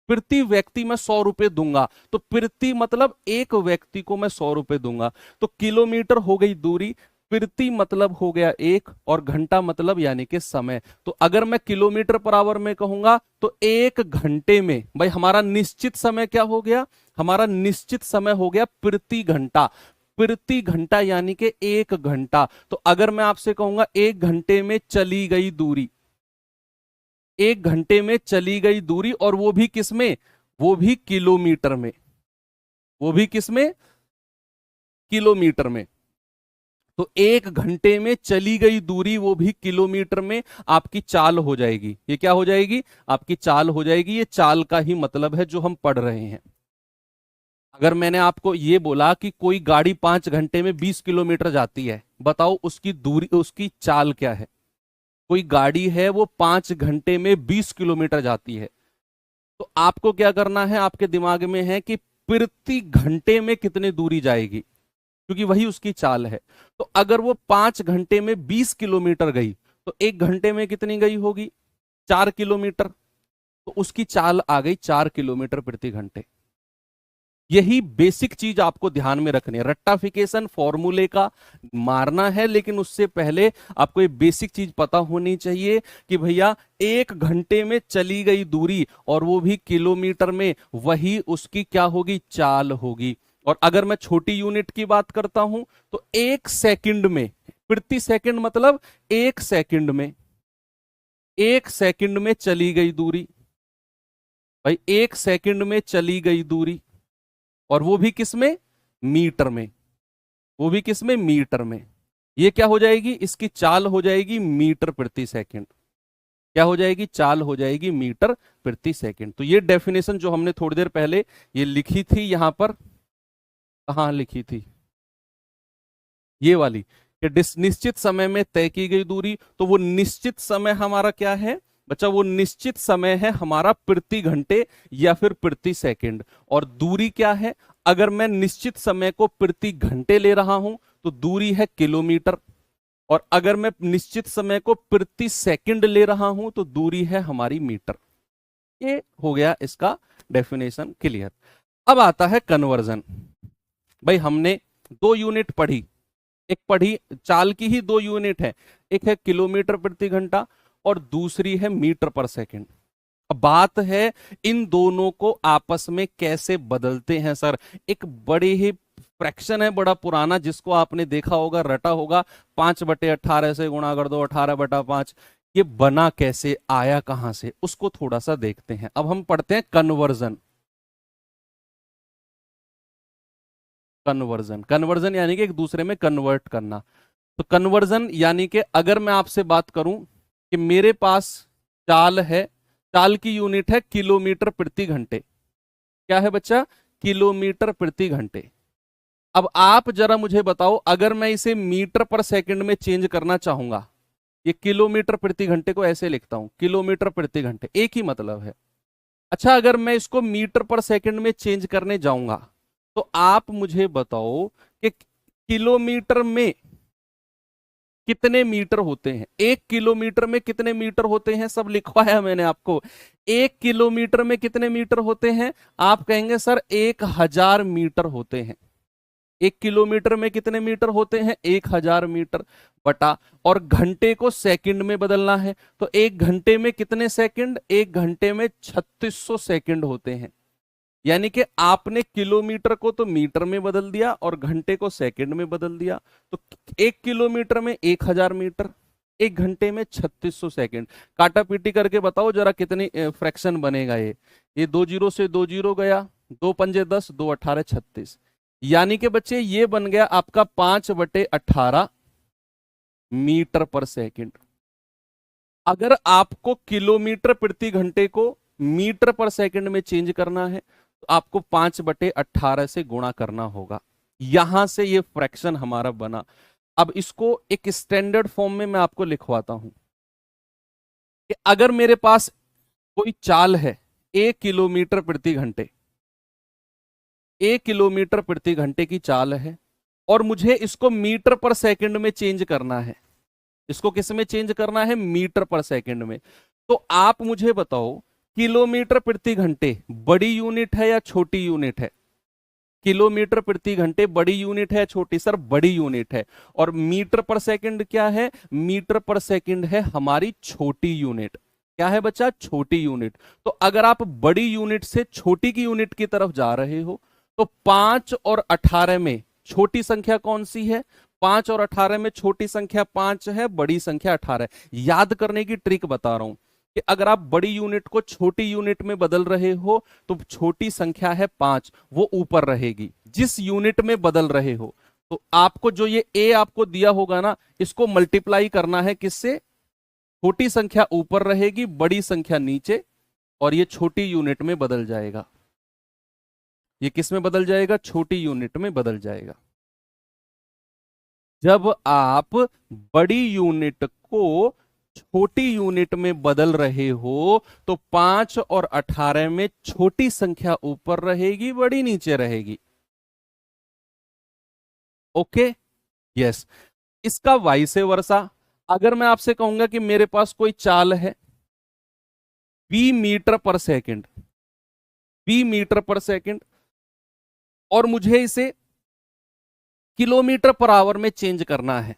प्रति व्यक्ति मैं 100 रुपए दूंगा, तो प्रति मतलब एक व्यक्ति को मैं 100 रुपए दूंगा। तो किलोमीटर हो गई दूरी, प्रति मतलब हो गया एक, और घंटा मतलब यानी कि समय। तो अगर मैं किलोमीटर पर आवर में कहूंगा तो एक घंटे में, भाई हमारा निश्चित समय क्या हो गया? हमारा निश्चित समय हो गया प्रति घंटा। प्रति घंटा यानी कि एक घंटा। तो अगर मैं आपसे कहूंगा एक घंटे में चली गई दूरी, एक घंटे में चली गई दूरी, और वो भी किस में? वो भी किलोमीटर में। वो भी किस में? किलोमीटर में। तो एक घंटे में चली गई दूरी, वो भी किलोमीटर में, आपकी चाल हो जाएगी। ये क्या हो जाएगी? आपकी चाल हो जाएगी। ये चाल का ही मतलब है जो हम पढ़ रहे हैं। अगर मैंने आपको ये बोला कि कोई गाड़ी 5 घंटे में 20 किलोमीटर जाती है, बताओ उसकी दूरी, उसकी चाल क्या है? कोई गाड़ी है वो 5 घंटे में 20 किलोमीटर जाती है, तो आपको क्या करना है? आपके दिमाग में है कि प्रति घंटे में कितनी दूरी जाएगी, क्योंकि वही उसकी चाल है। तो अगर वो 5 घंटे में 20 किलोमीटर गई, तो एक घंटे में कितनी गई होगी? 4 किलोमीटर। तो उसकी चाल आ गई 4 किलोमीटर प्रति घंटे। यही बेसिक चीज आपको ध्यान में रखनी है। रट्टाफिकेशन फॉर्मूले का मारना है, लेकिन उससे पहले आपको ये बेसिक चीज पता होनी चाहिए कि भैया 1 घंटे में चली गई दूरी, और वो भी किलोमीटर में, वही उसकी क्या होगी, चाल होगी। और अगर मैं छोटी यूनिट की बात करता हूं तो 1 सेकंड में, प्रति सेकंड मतलब 1 सेकंड में, 1 सेकंड में चली गई दूरी भाई, 1 सेकंड में चली गई दूरी, और वो भी किस में, मीटर में, वो भी किस में, मीटर में। ये क्या हो जाएगी, इसकी चाल हो जाएगी मीटर प्रति सेकंड। क्या हो जाएगी, चाल हो जाएगी मीटर प्रति सेकंड। तो ये डेफिनेशन जो हमने थोड़ी देर पहले ये लिखी थी, यहां पर कहां लिखी थी, ये वाली, कि निश्चित समय में तय की गई दूरी, तो वो निश्चित समय हमारा क्या है बच्चा, वो निश्चित समय है हमारा प्रति घंटे या फिर प्रति सेकंड। और दूरी क्या है, अगर मैं निश्चित समय को प्रति घंटे ले रहा हूं तो दूरी है किलोमीटर, और अगर मैं निश्चित समय को प्रति सेकंड ले रहा हूं तो दूरी है हमारी मीटर। ये हो गया इसका डेफिनेशन क्लियर। अब आता है कन्वर्जन। भाई हमने 2 यूनिट पढ़ी, एक पढ़ी चाल की ही 2 यूनिट है, एक है किलोमीटर प्रति घंटा और दूसरी है मीटर पर सेकंड। अब बात है इन दोनों को आपस में कैसे बदलते हैं सर। एक बड़े ही फ्रैक्शन है, बड़ा पुराना, जिसको आपने देखा होगा, रटा होगा, 5/18 से गुणा कर दो, 18/5। ये बना कैसे, आया कहां से, उसको थोड़ा सा देखते हैं। अब हम पढ़ते हैं कन्वर्जन। कन्वर्जन, कन्वर्जन यानी कि एक दूसरे में कन्वर्ट करना। तो कन्वर्जन यानी कि अगर मैं आपसे बात करूं कि मेरे पास चाल है, चाल की यूनिट है किलोमीटर प्रति घंटे। क्या है बच्चा, किलोमीटर प्रति घंटे। अब आप जरा मुझे बताओ, अगर मैं इसे मीटर पर सेकंड में चेंज करना चाहूंगा, ये किलोमीटर प्रति घंटे को ऐसे लिखता हूं, किलोमीटर प्रति घंटे, एक ही मतलब है। अच्छा, अगर मैं इसको मीटर पर सेकंड में चेंज करने जाऊंगा तो आप मुझे बताओ कि किलोमीटर में कितने मीटर होते हैं, 1 किलोमीटर में कितने मीटर होते हैं, सब लिखवाया मैंने आपको। 1 किलोमीटर में कितने मीटर होते हैं, आप कहेंगे सर 1000 मीटर होते हैं। 1 किलोमीटर में कितने मीटर होते हैं, 1000 मीटर बटा, और घंटे को सेकंड में बदलना है, तो 1 घंटे में कितने सेकंड, 1 घंटे में 3600 सेकंड होते हैं। यानी कि आपने किलोमीटर को तो मीटर में बदल दिया और घंटे को सेकंड में बदल दिया। तो 1 किलोमीटर में 1000 मीटर, 1 घंटे में 3600 सेकंड। काटा पीटी करके बताओ जरा कितनी फ्रैक्शन बनेगा ये 2 जीरो से 2 जीरो गया, 2 पंजे 10, 2 18 36। यानी कि बच्चे ये बन गया आपका 5/18 मीटर पर सेकंड। अगर आपको किलोमीटर प्रति घंटे को मीटर पर सेकंड में चेंज करना है तो आपको 5/18 से गुणा करना होगा। यहां से ये फ्रैक्शन हमारा बना। अब इसको एक स्टैंडर्ड फॉर्म में मैं आपको लिखवाता हूं कि अगर मेरे पास कोई चाल है 1 किलोमीटर प्रति घंटे, 1 किलोमीटर प्रति घंटे की चाल है, और मुझे इसको मीटर पर सेकंड में चेंज करना है। इसको किस में चेंज करना है, मीटर पर सेकंड में। तो आप मुझे बताओ किलोमीटर प्रति घंटे बड़ी यूनिट है या छोटी यूनिट है। किलोमीटर प्रति घंटे बड़ी यूनिट है या छोटी, सर बड़ी यूनिट है। और मीटर पर सेकंड क्या है, मीटर पर सेकंड है हमारी छोटी यूनिट। क्या है बच्चा, छोटी यूनिट। तो अगर आप बड़ी यूनिट से छोटी की यूनिट की तरफ जा रहे हो तो 5 और 18 में छोटी संख्या कौन सी है, 5 और 18 में छोटी संख्या 5 है, बड़ी संख्या 18 है। याद करने की ट्रिक बता रहा हूं कि अगर आप बड़ी यूनिट को छोटी यूनिट में बदल रहे हो तो छोटी संख्या है 5, वो ऊपर रहेगी जिस यूनिट में बदल रहे हो। तो आपको जो ये ए आपको दिया होगा ना, इसको मल्टीप्लाई करना है किससे, छोटी संख्या ऊपर रहेगी, बड़ी संख्या नीचे, और ये छोटी यूनिट में बदल जाएगा। ये किस में बदल जाएगा, छोटी यूनिट में बदल जाएगा। जब आप बड़ी यूनिट को छोटी यूनिट में बदल रहे हो तो 5 और 18 में छोटी संख्या ऊपर रहेगी, बड़ी नीचे रहेगी। Okay, yes. इसका वाइसे वर्सा, अगर मैं आपसे कहूंगा कि मेरे पास कोई चाल है b मीटर पर सेकंड, b मीटर पर सेकंड, और मुझे इसे किलोमीटर पर आवर में चेंज करना है।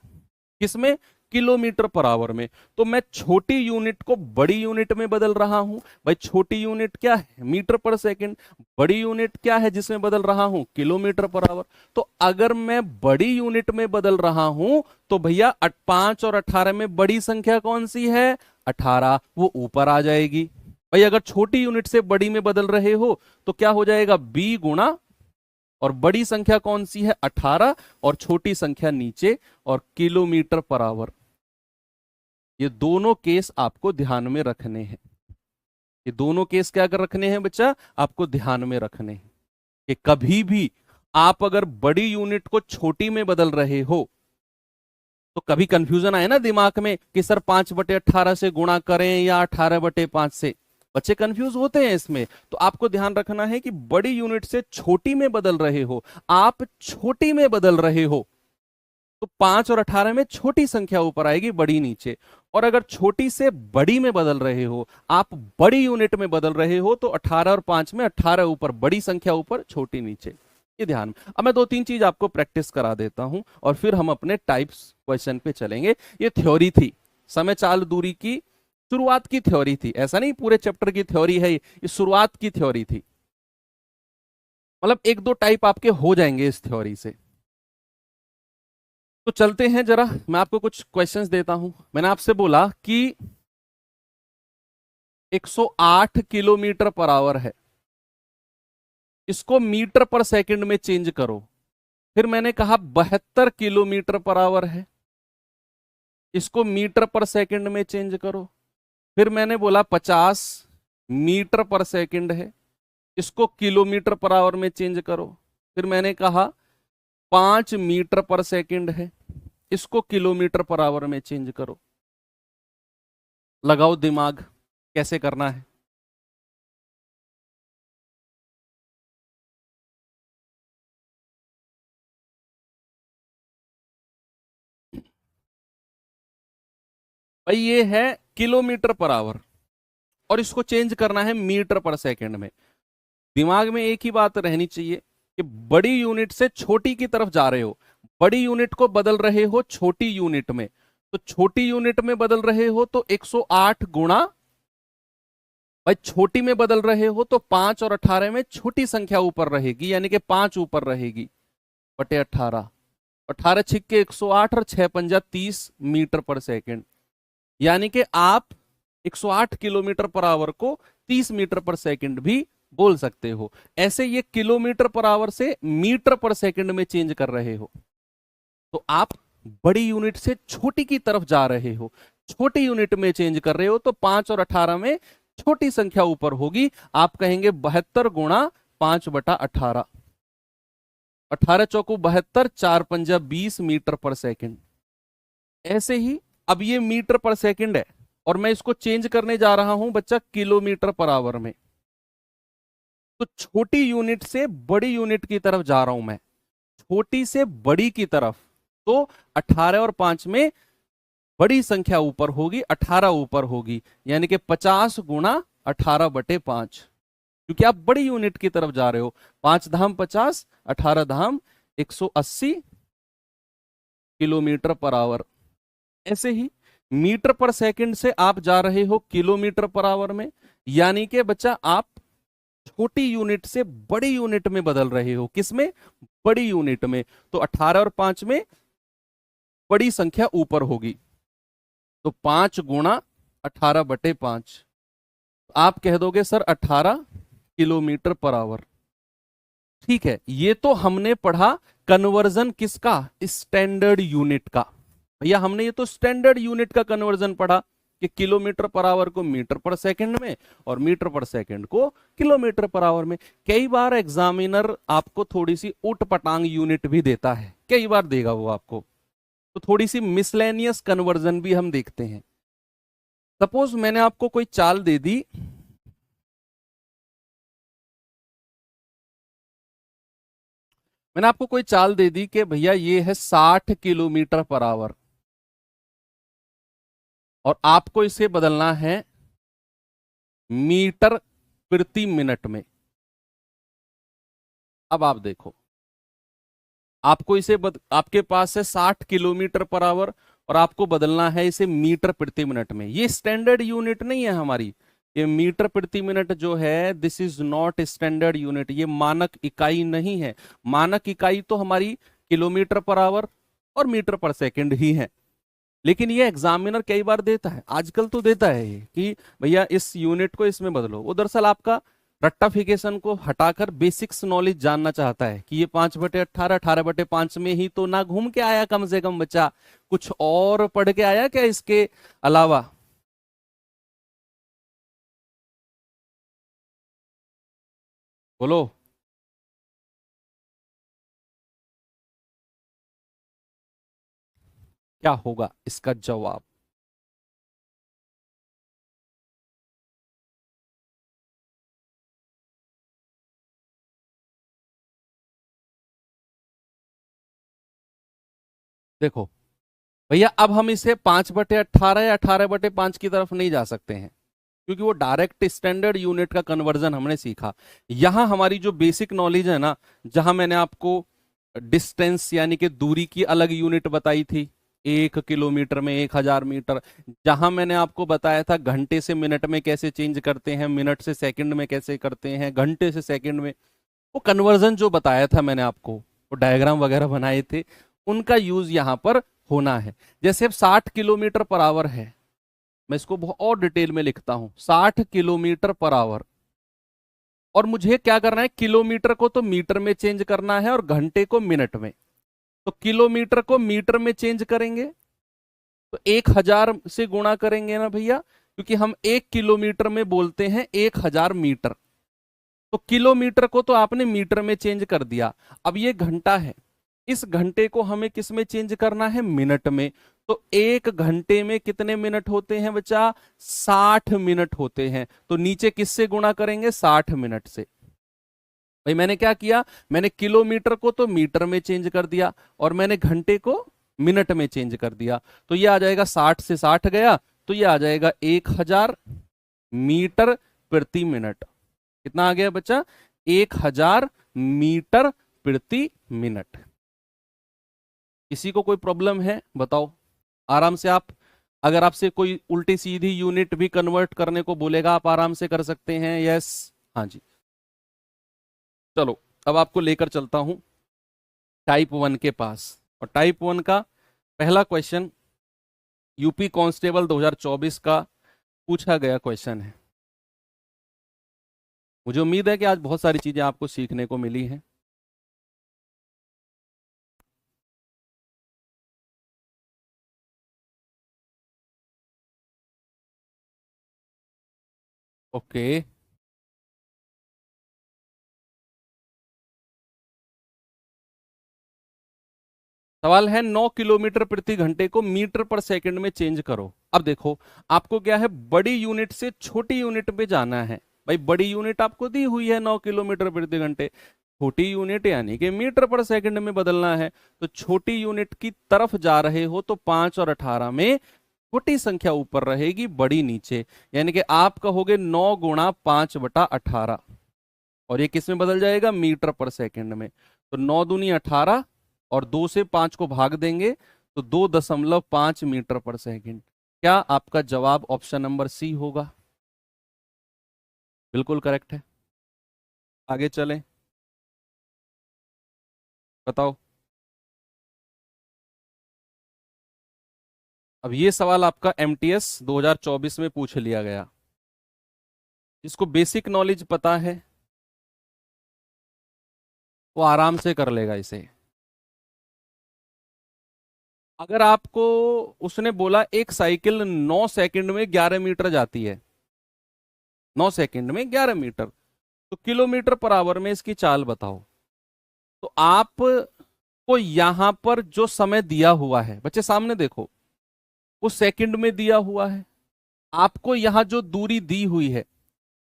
किसमें? किलोमीटर पर आवर में। तो मैं छोटी यूनिट को बड़ी यूनिट में बदल रहा हूं। भाई छोटी यूनिट क्या है? मीटर पर सेकंड। बड़ी यूनिट क्या है जिसमें बदल रहा हूं? Kilometre per hour. तो अगर मैं बड़ी यूनिट में बदल रहा हूं तो भैया 5 और 18 में बड़ी संख्या कौन सी है? 18। वो ऊपर आ जाएगी। भाई अगर छोटी यूनिट से बड़ी में बदल रहे हो तो क्या हो जाएगा? b गुणा, और बड़ी संख्या कौन सी है? 18, और छोटी संख्या नीचे, और किलोमीटर पर आवर। ये दोनों केस आपको ध्यान में रखने हैं। ये दोनों केस क्या कर रखने हैं बच्चा? आपको ध्यान में रखने हैं कि कभी भी आप अगर बड़ी यूनिट को छोटी में बदल रहे हो तो कभी कंफ्यूजन आए ना दिमाग में कि सर 5/18 से गुणा करें या 18/5 से। बच्चे कंफ्यूज होते हैं इसमें। तो आपको ध्यान रखना है कि बड़ी यूनिट से छोटी में बदल रहे हो, आप छोटी में बदल रहे हो तो 5 और 18 में छोटी संख्या ऊपर आएगी, बड़ी नीचे। और अगर छोटी से बड़ी में बदल रहे हो, आप बड़ी यूनिट में बदल रहे हो तो 18 और 5 में 18 ऊपर, बड़ी संख्या ऊपर, छोटी नीचे। ये ध्यान में। अब मैं 2-3 चीज आपको प्रैक्टिस करा देता हूं और फिर हम अपने टाइप्स क्वेश्चन पे चलेंगे। ये थ्योरी थी, समय चाल दूरी की शुरुआत की थ्योरी थी। ऐसा नहीं पूरे चैप्टर की थ्योरी है, ये शुरुआत की थ्योरी थी। मतलब 1-2 टाइप आपके हो जाएंगे इस थ्योरी से। तो चलते हैं जरा, मैं आपको कुछ क्वेश्चंस देता हूं। मैंने आपसे बोला कि 108 किलोमीटर पर आवर है, इसको मीटर पर सेकंड में चेंज करो। फिर मैंने कहा 72 किलोमीटर पर आवर है, इसको मीटर पर सेकंड में चेंज करो। फिर मैंने बोला 50 मीटर पर सेकंड है, इसको किलोमीटर पर आवर में चेंज करो। फिर मैंने कहा 5 मीटर पर सेकंड है, इसको किलोमीटर पर आवर में चेंज करो। लगाओ दिमाग, कैसे करना है। भाई ये है किलोमीटर पर आवर और इसको चेंज करना है मीटर पर सेकंड में। दिमाग में एक ही बात रहनी चाहिए कि बड़ी यूनिट से छोटी की तरफ जा रहे हो, बड़ी यूनिट को बदल रहे हो छोटी यूनिट में। तो छोटी यूनिट में बदल रहे हो तो 108 गुणा, भाई छोटी में बदल रहे हो तो 5 और 18 में छोटी संख्या ऊपर रहेगी, यानी कि 5 ऊपर रहेगी, बटे 18। 18 छिक्के 108 और 6 पंजा 30 मीटर पर सेकंड। यानी कि आप 108 किलोमीटर पर आवर को 30 मीटर पर सेकंड भी बोल सकते हो। ऐसे ये किलोमीटर पर आवर से मीटर पर सेकंड में चेंज कर रहे हो तो आप बड़ी यूनिट से छोटी की तरफ जा रहे हो, छोटी यूनिट में चेंज कर रहे हो तो 5 और 18 में छोटी संख्या ऊपर होगी। आप कहेंगे 72 गुणा 5/18। 18 चौको 72, 4 पंजा 20 मीटर पर सेकंड। ऐसे ही अब ये मीटर पर सेकंड है और मैं इसको चेंज करने जा रहा हूं बच्चा किलोमीटर पर आवर में। तो छोटी यूनिट से बड़ी यूनिट की तरफ जा रहा हूं मैं, छोटी से बड़ी की तरफ। तो 18 और 5 में बड़ी संख्या ऊपर होगी, 18 ऊपर होगी, यानी कि 50 गुणा 18/5, क्योंकि आप बड़ी यूनिट की तरफ जा रहे हो। 5 धाम 50, 18 धाम 180 किलोमीटर पर आवर। ऐसे ही मीटर पर सेकंड से आप जा रहे हो किलोमीटर पर आवर में, यानी कि बच्चा आप छोटी यूनिट से बड़ी यूनिट में बदल रहे हो। किसमें? बड़ी यूनिट में। तो 18 और 5 में बड़ी संख्या ऊपर होगी, तो 5 गुणा 18/5। आप कह दोगे सर 18 किलोमीटर पर आवर। ठीक है, ये तो हमने पढ़ा कन्वर्जन किसका? स्टैंडर्ड यूनिट का। भैया हमने ये तो स्टैंडर्ड यूनिट का कन्वर्जन पढ़ा कि किलोमीटर पर आवर को मीटर पर सेकंड में और मीटर पर सेकंड को किलोमीटर पर आवर में। कई बार एग्जामिनर आपको थोड़ी सी उट पटांग यूनिट भी देता है, कई बार देगा वो आपको। तो थोड़ी सी मिसलेनियस कन्वर्जन भी हम देखते हैं। सपोज मैंने आपको कोई चाल दे दी, मैंने आपको कोई चाल दे दी कि भैया ये है 60 किलोमीटर पर आवर और आपको इसे बदलना है मीटर प्रति मिनट में। अब आप देखो आपको इसे आपके पास है 60 किलोमीटर पर आवर और आपको बदलना है इसे मीटर प्रति मिनट में। ये स्टैंडर्ड यूनिट नहीं है हमारी, ये मीटर प्रति मिनट जो है this is not standard unit, ये मानक इकाई नहीं है। मानक इकाई तो हमारी किलोमीटर पर आवर और मीटर पर सेकंड ही है। लेकिन ये एग्जामिनर कई बार देता है, आजकल तो देता है ये कि भैया इस यूनिट को इसमें बदलो। वो दरअसल आपका रट्टाफिकेशन को हटाकर बेसिक्स नॉलेज जानना चाहता है कि ये 5/18, 18/5 में ही तो ना घूम के आया कम से कम बच्चा, कुछ और पढ़ के आया क्या इसके अलावा? बोलो। क्या होगा इसका जवाब? देखो भैया, अब हम इसे 5/18 या 18/5 की तरफ नहीं जा सकते हैं, क्योंकि वो डायरेक्ट स्टैंडर्ड यूनिट का कन्वर्जन हमने सीखा। यहां हमारी जो बेसिक नॉलेज है ना, जहां मैंने आपको डिस्टेंस यानी कि दूरी की अलग यूनिट बताई थी, 1 किलोमीटर में 1000 मीटर, जहां मैंने आपको बताया था घंटे से मिनट में कैसे चेंज करते हैं, मिनट से सेकंड में कैसे करते हैं, घंटे से सेकंड में, वो कन्वर्जन जो बताया था मैंने आपको, वो डायग्राम वगैरह बनाए थे, उनका यूज यहां पर होना है। जैसे अब 60 किलोमीटर पर आवर है, मैं इसको बहुत और डिटेल में लिखता हूं, 60 किलोमीटर पर आवर, और मुझे क्या करना है, किलोमीटर को तो मीटर में चेंज करना है और घंटे को मिनट में। तो किलोमीटर को मीटर में चेंज करेंगे तो 1000 से गुणा करेंगे ना भैया, क्योंकि हम 1 किलोमीटर में बोलते हैं 1000 मीटर। तो किलोमीटर को तो आपने मीटर में चेंज कर दिया। अब ये घंटा है, इस घंटे को हमें किस में चेंज करना है, मिनट में। तो 1 घंटे में कितने मिनट होते हैं बच्चा, 60 मिनट होते हैं। तो नीचे किससे गुणा करेंगे, 60 मिनट से। भाई मैंने क्या किया, मैंने किलोमीटर को तो मीटर में चेंज कर दिया और मैंने घंटे को मिनट में चेंज कर दिया। तो ये आ जाएगा 60 से 60 गया, तो ये आ जाएगा 1000 मीटर प्रति मिनट। कितना आ गया बच्चा, 1000 मीटर प्रति मिनट। किसी को कोई प्रॉब्लम है बताओ, आराम से आप, अगर आपसे कोई उल्टी सीधी यूनिट भी कन्वर्ट करने को बोलेगा आप आराम से कर सकते हैं। यस, हाँ जी। चलो अब आपको लेकर चलता हूं टाइप 1 के पास, और टाइप 1 का पहला क्वेश्चन यूपी कांस्टेबल 2024 का पूछा गया क्वेश्चन है। मुझे उम्मीद है कि आज बहुत सारी चीजें आपको सीखने को मिली हैं। ओके, सवाल है 9 किलोमीटर प्रति घंटे को मीटर पर सेकंड में चेंज करो। अब देखो, आपको क्या है, बड़ी यूनिट से छोटी यूनिट पे जाना है। भाई बड़ी यूनिट आपको दी हुई है 9 किलोमीटर प्रति घंटे, छोटी यूनिट यानी कि मीटर पर सेकंड में बदलना है। तो छोटी यूनिट की तरफ जा रहे हो तो 5 और 18 में छोटी संख्या ऊपर रहेगी, बड़ी नीचे, यानी कि आप कहोगे 9 गुणा 5/18, और ये किस में बदल जाएगा, मीटर पर सेकंड में। तो 9 दूनी 18 और 2 से 5 को भाग देंगे तो 2.5 मीटर पर सेकंड। क्या आपका जवाब ऑप्शन नंबर सी होगा? बिल्कुल करेक्ट है। आगे चलें, बताओ। अब ये सवाल आपका एमटीएस 2024 में पूछ लिया गया। जिसको बेसिक नॉलेज पता है वो आराम से कर लेगा इसे। अगर आपको उसने बोला एक साइकिल 9 सेकंड में 11 मीटर जाती है, 9 सेकंड में 11 मीटर, तो किलोमीटर पर आवर में इसकी चाल बताओ। तो आप को यहां पर जो समय दिया हुआ है बच्चे सामने देखो, वो सेकंड में दिया हुआ है। आपको यहां जो दूरी दी हुई है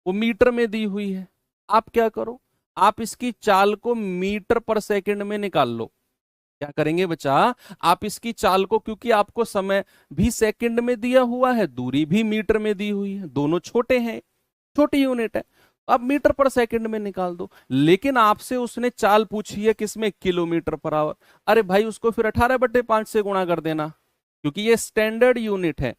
वो मीटर में दी हुई है। आप क्या करो, आप इसकी चाल को मीटर पर सेकंड में निकाल लो। क्या करेंगे बच्चा, आप इसकी चाल को, क्योंकि आपको समय भी सेकंड में दिया हुआ है, दूरी भी मीटर में दी हुई है, दोनों छोटे हैं, छोटी यूनिट है, आप मीटर पर सेकंड में निकाल दो। लेकिन आपसे उसने चाल पूछी है किसमें, किलोमीटर पर आवर। अरे भाई उसको फिर 18/5 से गुणा कर देना, क्योंकि ये स्टैंडर्ड यूनिट है।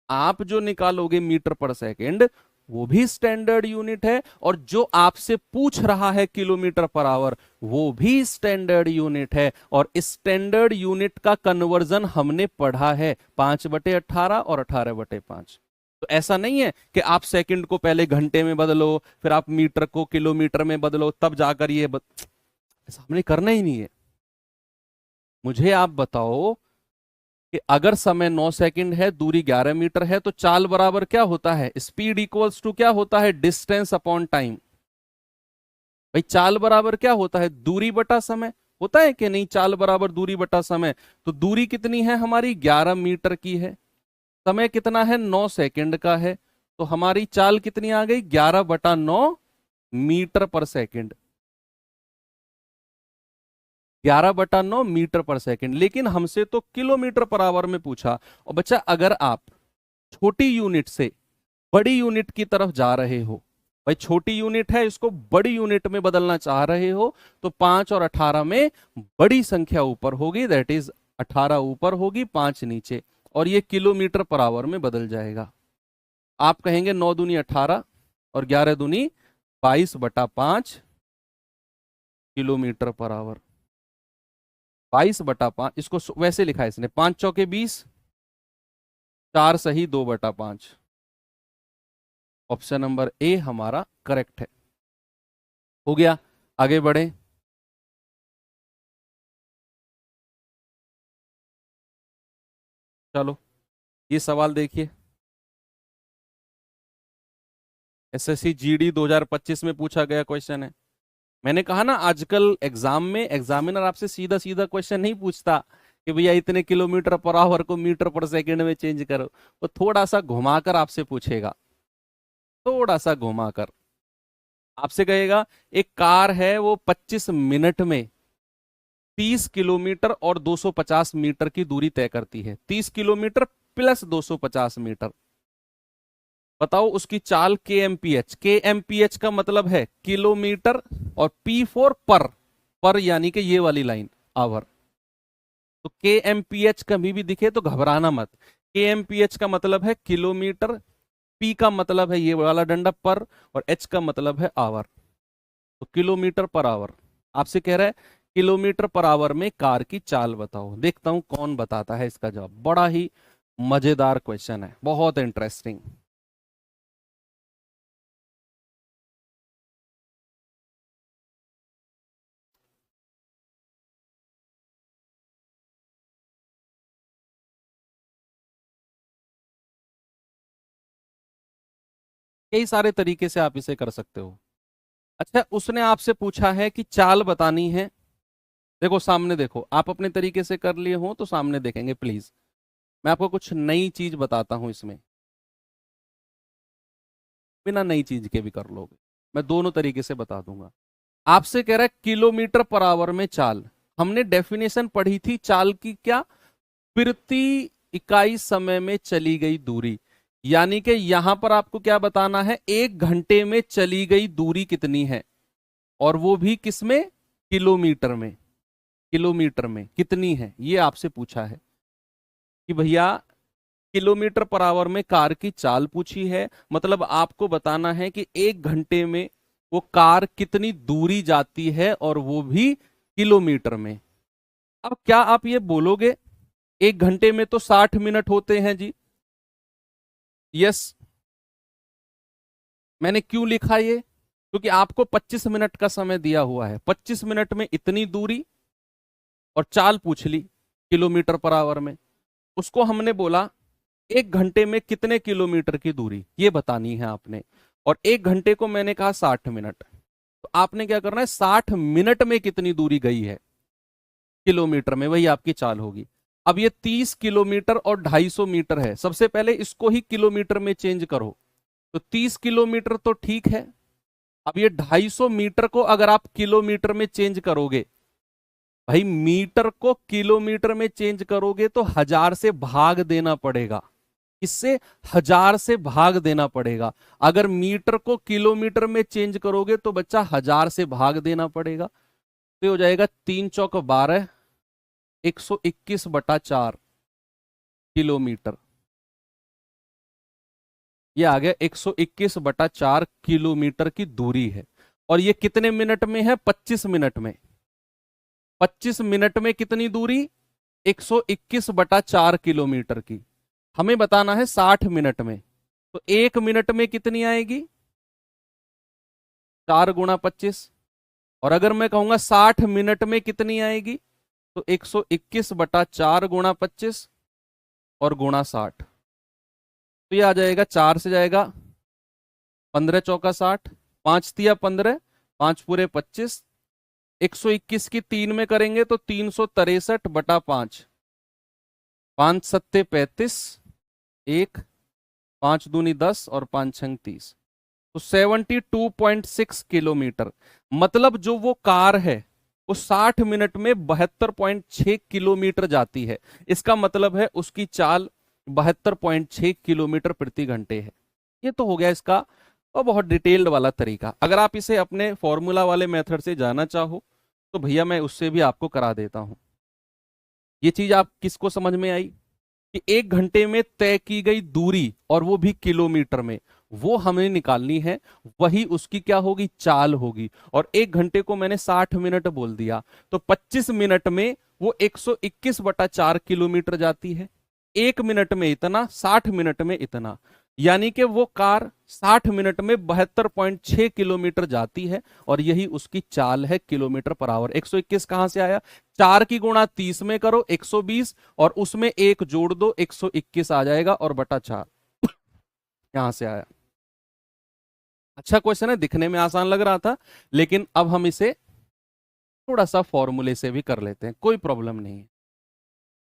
आप जो निकालोगे मीटर पर सेकंड वो भी स्टैंडर्ड यूनिट है, और जो आपसे पूछ रहा है किलोमीटर पर आवर वो भी स्टैंडर्ड यूनिट है। और स्टैंडर्ड यूनिट का कन्वर्जन हमने पढ़ा है 5/18 और 18/5। तो ऐसा नहीं है कि आप सेकंड को पहले घंटे में बदलो, फिर आप मीटर को किलोमीटर में बदलो, तब जाकर ऐसा हमने करना ही नहीं है। मुझे आप बताओ कि अगर समय 9 सेकंड है, दूरी 11 मीटर है, तो चाल बराबर क्या होता है, स्पीड इक्वल्स टू क्या होता है, डिस्टेंस अपॉन टाइम। भाई चाल बराबर क्या होता है, दूरी बटा समय। होता है कि नहीं, चाल बराबर दूरी बटा समय। तो दूरी कितनी है हमारी, 11 मीटर की है। समय कितना है, 9 सेकंड का है। तो हमारी चाल कितनी आ गई, 11/9 मीटर पर सेकंड। 11/9 मीटर पर सेकंड। लेकिन हमसे तो किलोमीटर पर आवर में पूछा। और बच्चा अगर आप छोटी यूनिट से बड़ी यूनिट की तरफ जा रहे हो, भाई छोटी यूनिट है इसको बड़ी यूनिट में बदलना चाह रहे हो, तो 5 और 18 में बड़ी संख्या ऊपर होगी, दैट इज 18 ऊपर होगी 5 नीचे, और ये किलोमीटर पर आवर में बदल जाएगा। आप कहेंगे 9 दूनी 18 और 11 दूनी 22/5 किलोमीटर पर आवर। 22/5, इसको वैसे लिखा है इसने, 5 चौके 20, 4 सही 2/5। ऑप्शन नंबर ए हमारा करेक्ट है। हो गया, आगे बढ़े। चलो ये सवाल देखिए, एसएससी जीडी 2025 में पूछा गया क्वेश्चन है। मैंने कहा ना आजकल एग्जाम में एग्जामिनर आपसे सीधा सीधा क्वेश्चन नहीं पूछता कि भैया इतने किलोमीटर पर आवर को मीटर पर सेकंड में चेंज करो। वो थोड़ा सा घुमाकर आपसे पूछेगा, थोड़ा सा घुमाकर आपसे कहेगा एक कार है वो 25 मिनट में 30 किलोमीटर और 250 मीटर की दूरी तय करती है। 30 किलोमीटर प्लस 250 मीटर। बताओ उसकी चाल के एमपीएच। के एमपीएच का मतलब है किलोमीटर, और पी फोर पर यानी कि ये वाली लाइन आवर। तो के एमपीएच कभी भी दिखे तो घबराना मत। के एमपीएच का मतलब है किलोमीटर, पी का मतलब है ये वाला डंडा पर, और एच का मतलब है आवर। तो किलोमीटर पर आवर आपसे कह रहा है, किलोमीटर पर आवर में कार की चाल बताओ। देखता हूं कौन बताता है इसका जवाब। बड़ा ही मजेदार क्वेश्चन है, बहुत इंटरेस्टिंग। कई सारे तरीके से आप इसे कर सकते हो। अच्छा उसने आपसे पूछा है कि चाल बतानी है। देखो सामने देखो, आप अपने तरीके से कर लिए हो तो सामने देखेंगे प्लीज। मैं आपको कुछ नई चीज बताता हूं इसमें, बिना नई चीज के भी कर लोगे। मैं दोनों तरीके से बता दूंगा। आपसे कह रहा है किलोमीटर पर आवर में चाल। हमने डेफिनेशन पढ़ी थी चाल की, क्या, प्रति इकाई समय में चली गई दूरी। यानी कि यहां पर आपको क्या बताना है, 1 घंटे में चली गई दूरी कितनी है, और वो भी किसमें, किलोमीटर में। किलोमीटर में कितनी है ये आपसे पूछा है कि भैया किलोमीटर पर आवर में कार की चाल पूछी है। मतलब आपको बताना है कि 1 घंटे में वो कार कितनी दूरी जाती है, और वो भी किलोमीटर में। अब क्या आप ये बोलोगे 1 घंटे में तो 60 मिनट होते हैं जी। यस, मैंने क्यों लिखा ये, क्योंकि आपको 25 मिनट का समय दिया हुआ है। 25 मिनट में इतनी दूरी, और चाल पूछ ली किलोमीटर पर आवर में। उसको हमने बोला 1 घंटे में कितने किलोमीटर की दूरी ये बतानी है आपने, और 1 घंटे को मैंने कहा 60 मिनट। तो आपने क्या करना है, 60 मिनट में कितनी दूरी गई है किलोमीटर में, वही आपकी चाल होगी। अब ये 30 किलोमीटर और 250 मीटर है, सबसे पहले इसको ही किलोमीटर में चेंज करो। तो 30 किलोमीटर तो ठीक है। अब ये 250 मीटर को अगर आप किलोमीटर में चेंज करोगे, भाई मीटर को किलोमीटर में चेंज करोगे तो 1000 से भाग देना पड़ेगा। इससे 1000 से भाग देना पड़ेगा। अगर मीटर को किलोमीटर में चेंज करोगे तो बच्चा 1000 से भाग देना पड़ेगा। तो हो जाएगा 3 चौक 12, 121/4 किलोमीटर। ये आ गया 121/4 किलोमीटर की दूरी है। और ये कितने मिनट में है? 25 मिनट में। 25 मिनट में कितनी दूरी? 121/4 किलोमीटर की। हमें बताना है 60 मिनट में। तो 1 मिनट में कितनी आएगी? 4 × 25। और अगर मैं कहूंगा 60 मिनट में कितनी आएगी, तो 121/4 × 25 और गुणा 60। तो ये आ जाएगा, 4 से जाएगा 15 चौका 60, 5 तिया 15, 5 पूरे 25, 121 की 3 में करेंगे तो 363/5, 5 सत्ते 35, 1, 5 दूनी 10 और 5 छंग 30। तो 72.6 किलोमीटर। मतलब जो वो कार है वो 60 मिनट में 72.6 किलोमीटर जाती है। इसका मतलब है उसकी चाल 72.6 किलोमीटर प्रति घंटे है। ये तो हो गया इसका और बहुत डिटेल्ड वाला तरीका। अगर आप इसे अपने फॉर्मूला वाले मेथड से जाना चाहो तो भैया मैं उससे भी आपको करा देता हूं। ये चीज आप किसको समझ में आई कि 1 घंटे में तय की गई दूरी, और वो भी किलोमीटर में, वो हमें निकालनी है। वही उसकी क्या होगी? चाल होगी। और 1 घंटे को मैंने 60 मिनट बोल दिया, तो 25 मिनट में वो 121/4 किलोमीटर जाती है। 1 मिनट में इतना, 60 मिनट में इतना। यानी कि वो कार 60 मिनट में 72.6 किलोमीटर जाती है, और यही उसकी चाल है किलोमीटर पर आवर। 121 कहां से आया? 4 की गुणा 30 में करो 120, और उसमें 1 जोड़ दो 121 आ जाएगा, और बटा 4 यहां से आया। अच्छा क्वेश्चन है, दिखने में आसान लग रहा था, लेकिन अब हम इसे थोड़ा सा फॉर्मूले से भी कर लेते हैं, कोई प्रॉब्लम नहीं है।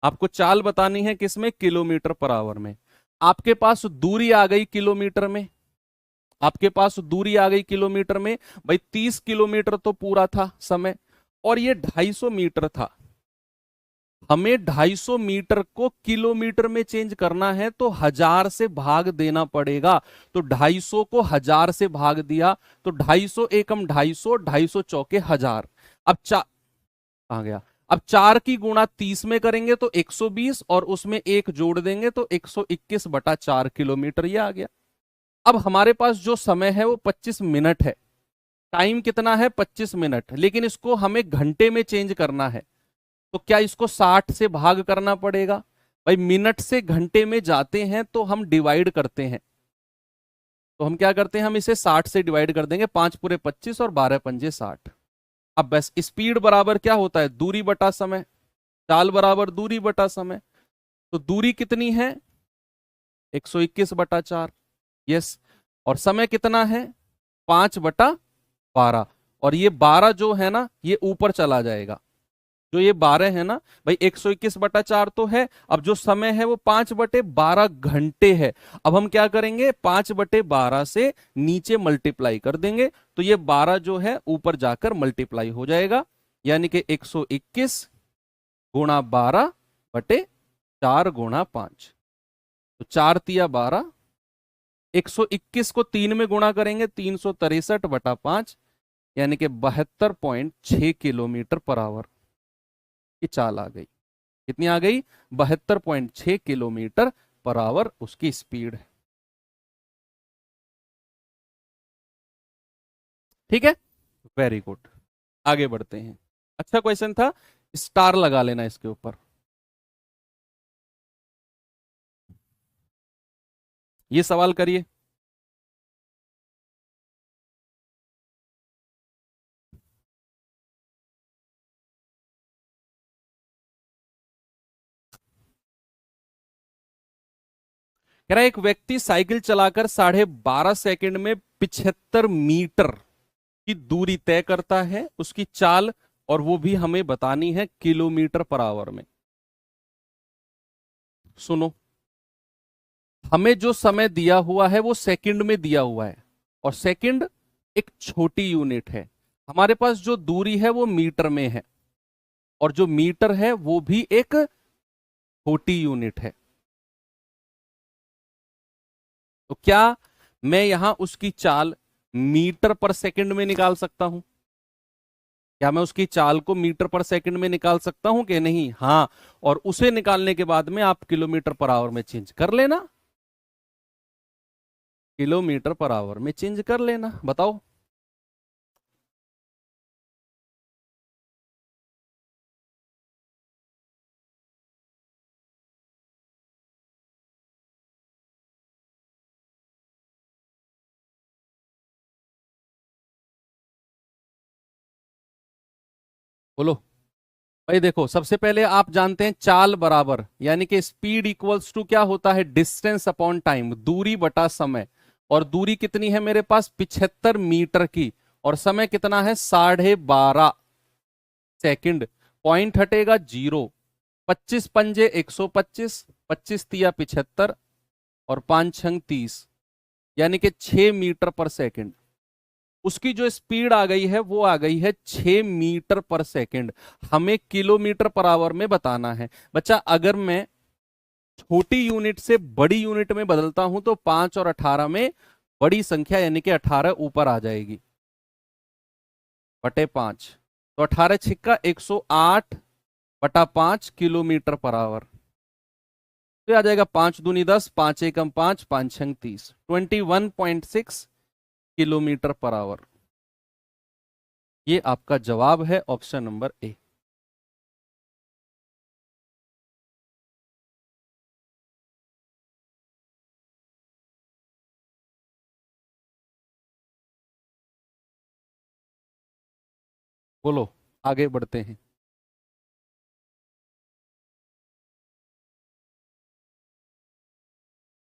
आपको चाल बतानी है किसमें? किलोमीटर पर आवर में। आपके पास दूरी आ गई किलोमीटर में, आपके पास दूरी आ गई किलोमीटर में। भाई 30 किलोमीटर तो पूरा था समय, और ये 250 मीटर था। हमें 250 मीटर को किलोमीटर में चेंज करना है, तो 1000 से भाग देना पड़ेगा। तो 250 को 1000 से भाग दिया, तो 250 एकम 250, 250 चौके 1000। अब आ गया। अब 4 की गुणा 30 में करेंगे तो 120, और उसमें 1 जोड़ देंगे तो 121/4 किलोमीटर, ये आ गया। अब हमारे पास जो समय है वो 25 मिनट है। टाइम कितना है? 25 मिनट। लेकिन इसको हमें घंटे में चेंज करना है, तो क्या इसको 60 से भाग करना पड़ेगा? भाई मिनट से घंटे में जाते हैं तो हम डिवाइड करते हैं। तो हम क्या करते हैं? हम इसे 60 से डिवाइड कर देंगे। 5 पूरे 25 और 12 पंजे 60। अब बस स्पीड बराबर क्या होता है? दूरी बटा समय। चाल बराबर दूरी बटा समय। तो दूरी कितनी है? 121/4। यस। और समय कितना है? 5/12। और ये 12 जो है ना, ये ऊपर चला जाएगा। जो ये 12 है ना भाई, 121/4 तो है। अब जो समय है वो 5/12 घंटे है। अब हम क्या करेंगे? 5/12 से नीचे मल्टीप्लाई कर देंगे, तो ये 12 जो है ऊपर जाकर मल्टीप्लाई हो जाएगा। यानी कि 121 गुणा 12/4 गुणा 5। तो 4 तिया 12, 121 को 3 में गुणा करेंगे 363/5, यानी कि 72.6 किलोमीटर पर आवर की चाल आ गई। कितनी आ गई? 72.6 किलोमीटर पर आवर उसकी स्पीड है। ठीक है, वेरी गुड। आगे बढ़ते हैं। अच्छा क्वेश्चन था, स्टार लगा लेना इसके ऊपर। ये सवाल करिए। कह रहा है एक व्यक्ति साइकिल चलाकर 12.5 सेकंड में 75 मीटर की दूरी तय करता है। उसकी चाल, और वो भी हमें बतानी है किलोमीटर पर आवर में। सुनो, हमें जो समय दिया हुआ है वो सेकंड में दिया हुआ है, और सेकंड एक छोटी यूनिट है। हमारे पास जो दूरी है वो मीटर में है, और जो मीटर है वो भी एक छोटी यूनिट है। तो क्या मैं यहां उसकी चाल मीटर पर सेकंड में निकाल सकता हूं? क्या मैं उसकी चाल को मीटर पर सेकंड में निकाल सकता हूं कि नहीं? हाँ। और उसे निकालने के बाद में आप किलोमीटर पर आवर में चेंज कर लेना, किलोमीटर पर आवर में चेंज कर लेना। बताओ। बोलो भाई। देखो, सबसे पहले आप जानते हैं चाल बराबर यानी कि स्पीड इक्वल्स टू क्या होता है? डिस्टेंस अपॉन टाइम, दूरी बटा समय। और दूरी कितनी है मेरे पास? 75 मीटर की। और समय कितना है? 12.5 सेकंड। पॉइंट हटेगा 0। 25 पंजे 125, 25 तिया 75, और 5 छंग 30, यानी कि 6 मीटर पर सेकंड। उसकी जो स्पीड आ गई है वो आ गई है 6 मीटर पर सेकंड। हमें किलोमीटर पर आवर में बताना है। बच्चा, अगर मैं छोटी यूनिट से बड़ी यूनिट में बदलता हूं तो 5 और 18 में बड़ी संख्या यानी कि 18 ऊपर आ जाएगी, बटे 5। तो 18 6 108/5 किलोमीटर पर आवर। तो आ जाएगा 5 दूनी 10, 5 एकम 5, 5 छंग 30, 21.6 किलोमीटर पर आवर। ये आपका जवाब है, ऑप्शन नंबर ए। बोलो, आगे बढ़ते हैं।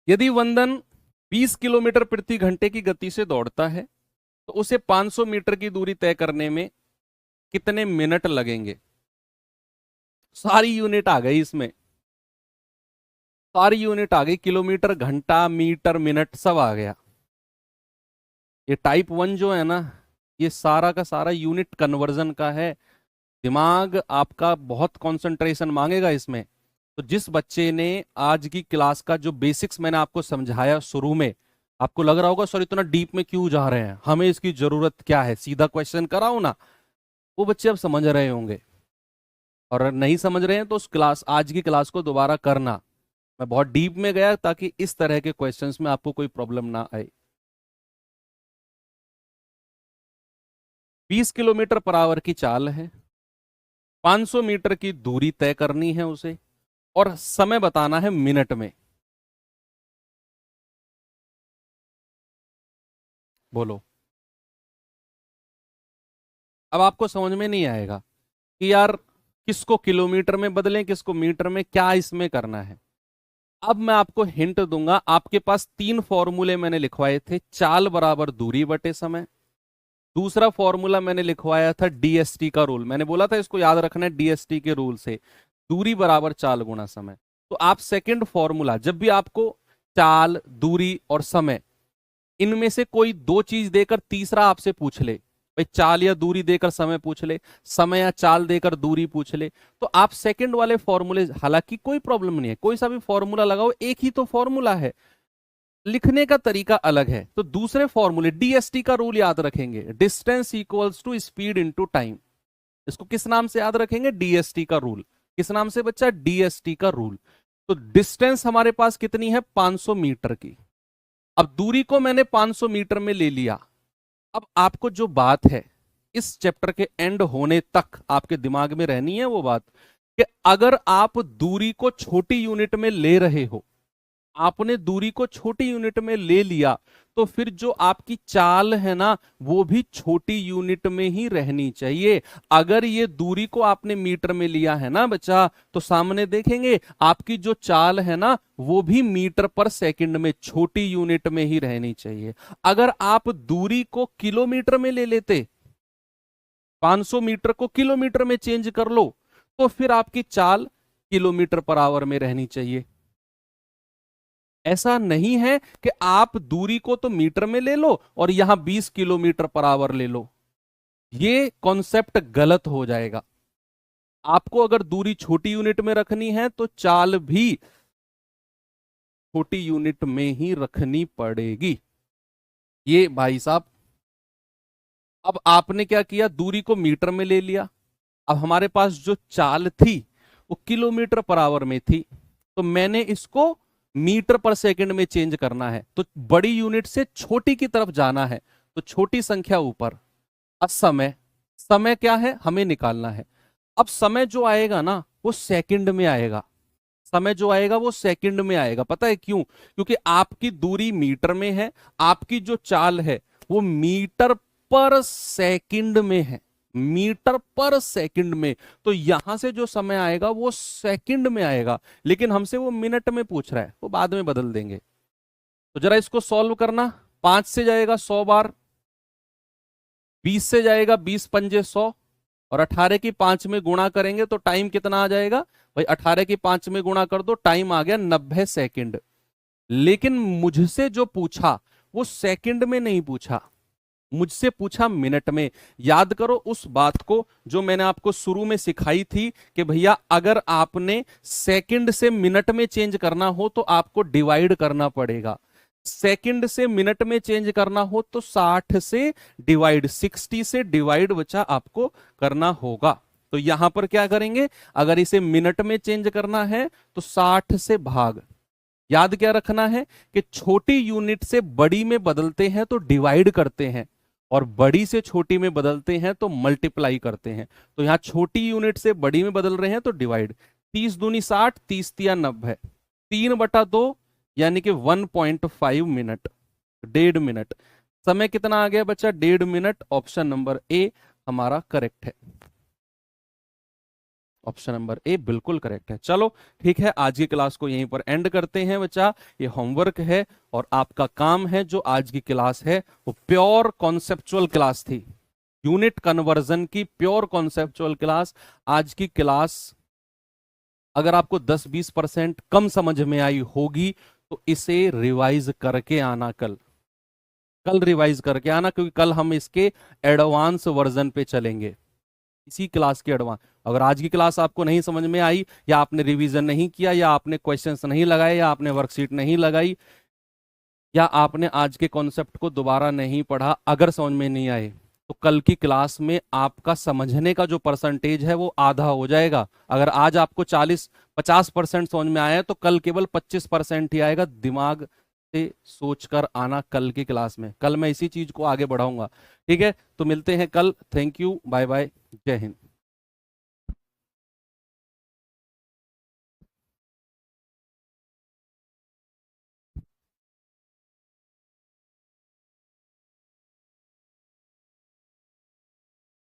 यदि वंदन 20 किलोमीटर प्रति घंटे की गति से दौड़ता है तो उसे 500 मीटर की दूरी तय करने में कितने मिनट लगेंगे? सारी यूनिट आ गई इसमें, सारी यूनिट आ गई। किलोमीटर, घंटा, मीटर, मिनट सब आ गया। ये टाइप 1 जो है ना, ये सारा का सारा यूनिट कन्वर्जन का है। दिमाग आपका बहुत कंसंट्रेशन मांगेगा इसमें। तो जिस बच्चे ने आज की क्लास का जो बेसिक्स मैंने आपको समझाया शुरू में, आपको लग रहा होगा सर इतना डीप में क्यों जा रहे हैं, हमें इसकी जरूरत क्या है, सीधा क्वेश्चन कराओ ना, वो बच्चे अब समझ रहे होंगे। और अगर नहीं समझ रहे हैं तो उस क्लास, आज की क्लास को दोबारा करना। मैं बहुत डीप में गया ताकि इस तरह के क्वेश्चंस में आपको कोई प्रॉब्लम ना आए। 20 किलोमीटर पर आवर की चाल है, 500 मीटर की दूरी तय करनी है उसे, और समय बताना है मिनट में। बोलो। अब आपको समझ में नहीं आएगा कि यार किसको किलोमीटर में बदलें, किसको मीटर में, क्या इसमें करना है। अब मैं आपको हिंट दूंगा। आपके पास 3 फॉर्मूले मैंने लिखवाए थे। चाल बराबर दूरी बटे समय। दूसरा फॉर्मूला मैंने लिखवाया था डीएसटी का रूल। मैंने बोला था इसको याद रखना है डीएसटी के रूल से, दूरी बराबर चाल गुणा समय। तो आप सेकंड फॉर्मूला, जब भी आपको चाल, दूरी और समय, इनमें से कोई दो चीज देकर तीसरा आपसे पूछ ले, भाई चाल या दूरी देकर समय पूछ ले, समय या चाल देकर दूरी पूछ ले, तो आप सेकंड वाले फॉर्मूले, हालांकि कोई प्रॉब्लम नहीं है, कोई सा भी फॉर्मूला लगाओ, एक ही तो फॉर्मूला है, लिखने का तरीका अलग है। तो दूसरे फॉर्मूले डीएसटी का रूल याद रखेंगे, distance equals to speed into time. इसको किस नाम से याद रखेंगे? डीएसटी का रूल। किस नाम से बच्चा? डीएसटी का रूल। तो डिस्टेंस हमारे पास कितनी है? 500 मीटर की। अब दूरी को मैंने 500 मीटर में ले लिया। अब आपको जो बात है इस चैप्टर के एंड होने तक आपके दिमाग में रहनी है वो बात, कि अगर आप दूरी को छोटी यूनिट में ले रहे हो, आपने दूरी को छोटी यूनिट में ले लिया, तो फिर जो आपकी चाल है ना वो भी छोटी यूनिट में ही रहनी चाहिए। अगर ये दूरी को आपने मीटर में लिया है ना बच्चा, तो सामने देखेंगे आपकी जो चाल है ना वो भी मीटर पर सेकंड में, छोटी यूनिट में ही रहनी चाहिए। अगर आप दूरी को किलोमीटर में ले लेते, 500 मीटर को किलोमीटर में चेंज कर लो, तो फिर आपकी चाल किलोमीटर पर आवर में रहनी चाहिए। ऐसा नहीं है कि आप दूरी को तो मीटर में ले लो और यहां 20 किलोमीटर पर आवर ले लो, ये कॉन्सेप्ट गलत हो जाएगा। आपको अगर दूरी छोटी यूनिट में रखनी है तो चाल भी छोटी यूनिट में ही रखनी पड़ेगी। ये भाई साहब, अब आपने क्या किया, दूरी को मीटर में ले लिया। अब हमारे पास जो चाल थी वो किलोमीटर पर आवर में थी, तो मैंने इसको मीटर पर सेकंड में चेंज करना है। तो बड़ी यूनिट से छोटी की तरफ जाना है, तो छोटी संख्या ऊपर। अब समय, समय क्या है हमें निकालना है। अब समय जो आएगा ना वो सेकंड में आएगा। समय जो आएगा वो सेकंड में आएगा। पता है क्यों? क्योंकि आपकी दूरी मीटर में है, आपकी जो चाल है वो मीटर पर सेकंड में है, मीटर पर सेकंड में। तो यहां से जो समय आएगा वो सेकंड में आएगा, लेकिन हमसे वो मिनट में पूछ रहा है, वो बाद में बदल देंगे। तो जरा इसको सॉल्व करना। 5 से जाएगा 100 बार, 20 से जाएगा 20 पंजे 100, और 18 की 5 में गुणा करेंगे तो टाइम कितना आ जाएगा भाई? 18 की 5 में गुणा कर दो, टाइम आ गया 90 सेकंड। लेकिन मुझसे जो पूछा वो सेकंड में नहीं पूछा, मुझसे पूछा मिनट में। याद करो उस बात को जो मैंने आपको शुरू में सिखाई थी कि भैया अगर आपने सेकंड से मिनट में चेंज करना हो तो आपको डिवाइड करना पड़ेगा। सेकंड से मिनट में चेंज करना हो तो 60 से डिवाइड, 60 से डिवाइड बच्चा आपको करना होगा। तो यहां पर क्या करेंगे, अगर इसे मिनट में चेंज करना है तो 60 से भाग। याद क्या रखना है कि छोटी यूनिट से बड़ी में बदलते हैं तो डिवाइड करते हैं, और बड़ी से छोटी में बदलते हैं तो मल्टीप्लाई करते हैं। तो यहां छोटी यूनिट से बड़ी में बदल रहे हैं तो डिवाइड। 30 दूनी 60, 30 तिया 90, 3/2 यानी कि 1.5 मिनट, 1.5 मिनट। समय कितना आ गया बच्चा? 1.5 मिनट। ऑप्शन नंबर ए हमारा करेक्ट है। ऑप्शन नंबर ए बिल्कुल करेक्ट है। चलो ठीक है, आज की क्लास को यहीं पर एंड करते हैं बच्चा। ये होमवर्क है और आपका काम है। जो आज की क्लास है वो प्योर कॉन्सेप्चुअल क्लास थी, यूनिट कन्वर्जन की प्योर कॉन्सेप्चुअल क्लास। आज की क्लास अगर आपको 10-20% कम समझ में आई होगी तो इसे रिवाइज करके आना, कल रिवाइज करके आना, क्योंकि कल हम इसके एडवांस वर्जन पे चलेंगे, इसी क्लास के एडवांस। अगर आज की क्लास आपको नहीं समझ में आई, या आपने रिवीजन नहीं किया, या आपने क्वेश्चंस नहीं लगाए, या आपने वर्कशीट नहीं लगाई, या आपने आज के कॉन्सेप्ट को दोबारा नहीं पढ़ा, अगर समझ में नहीं आए, तो कल की क्लास में आपका समझने का जो परसेंटेज है वो आधा हो जाएगा। अगर आज आपको 40-50% समझ में आया है तो कल केवल 25% ही आएगा। दिमाग से सोच कर आना कल की क्लास में, कल मैं इसी चीज को आगे बढ़ाऊंगा। ठीक है, तो मिलते हैं कल। थैंक यू, बाय बाय, जय हिंद।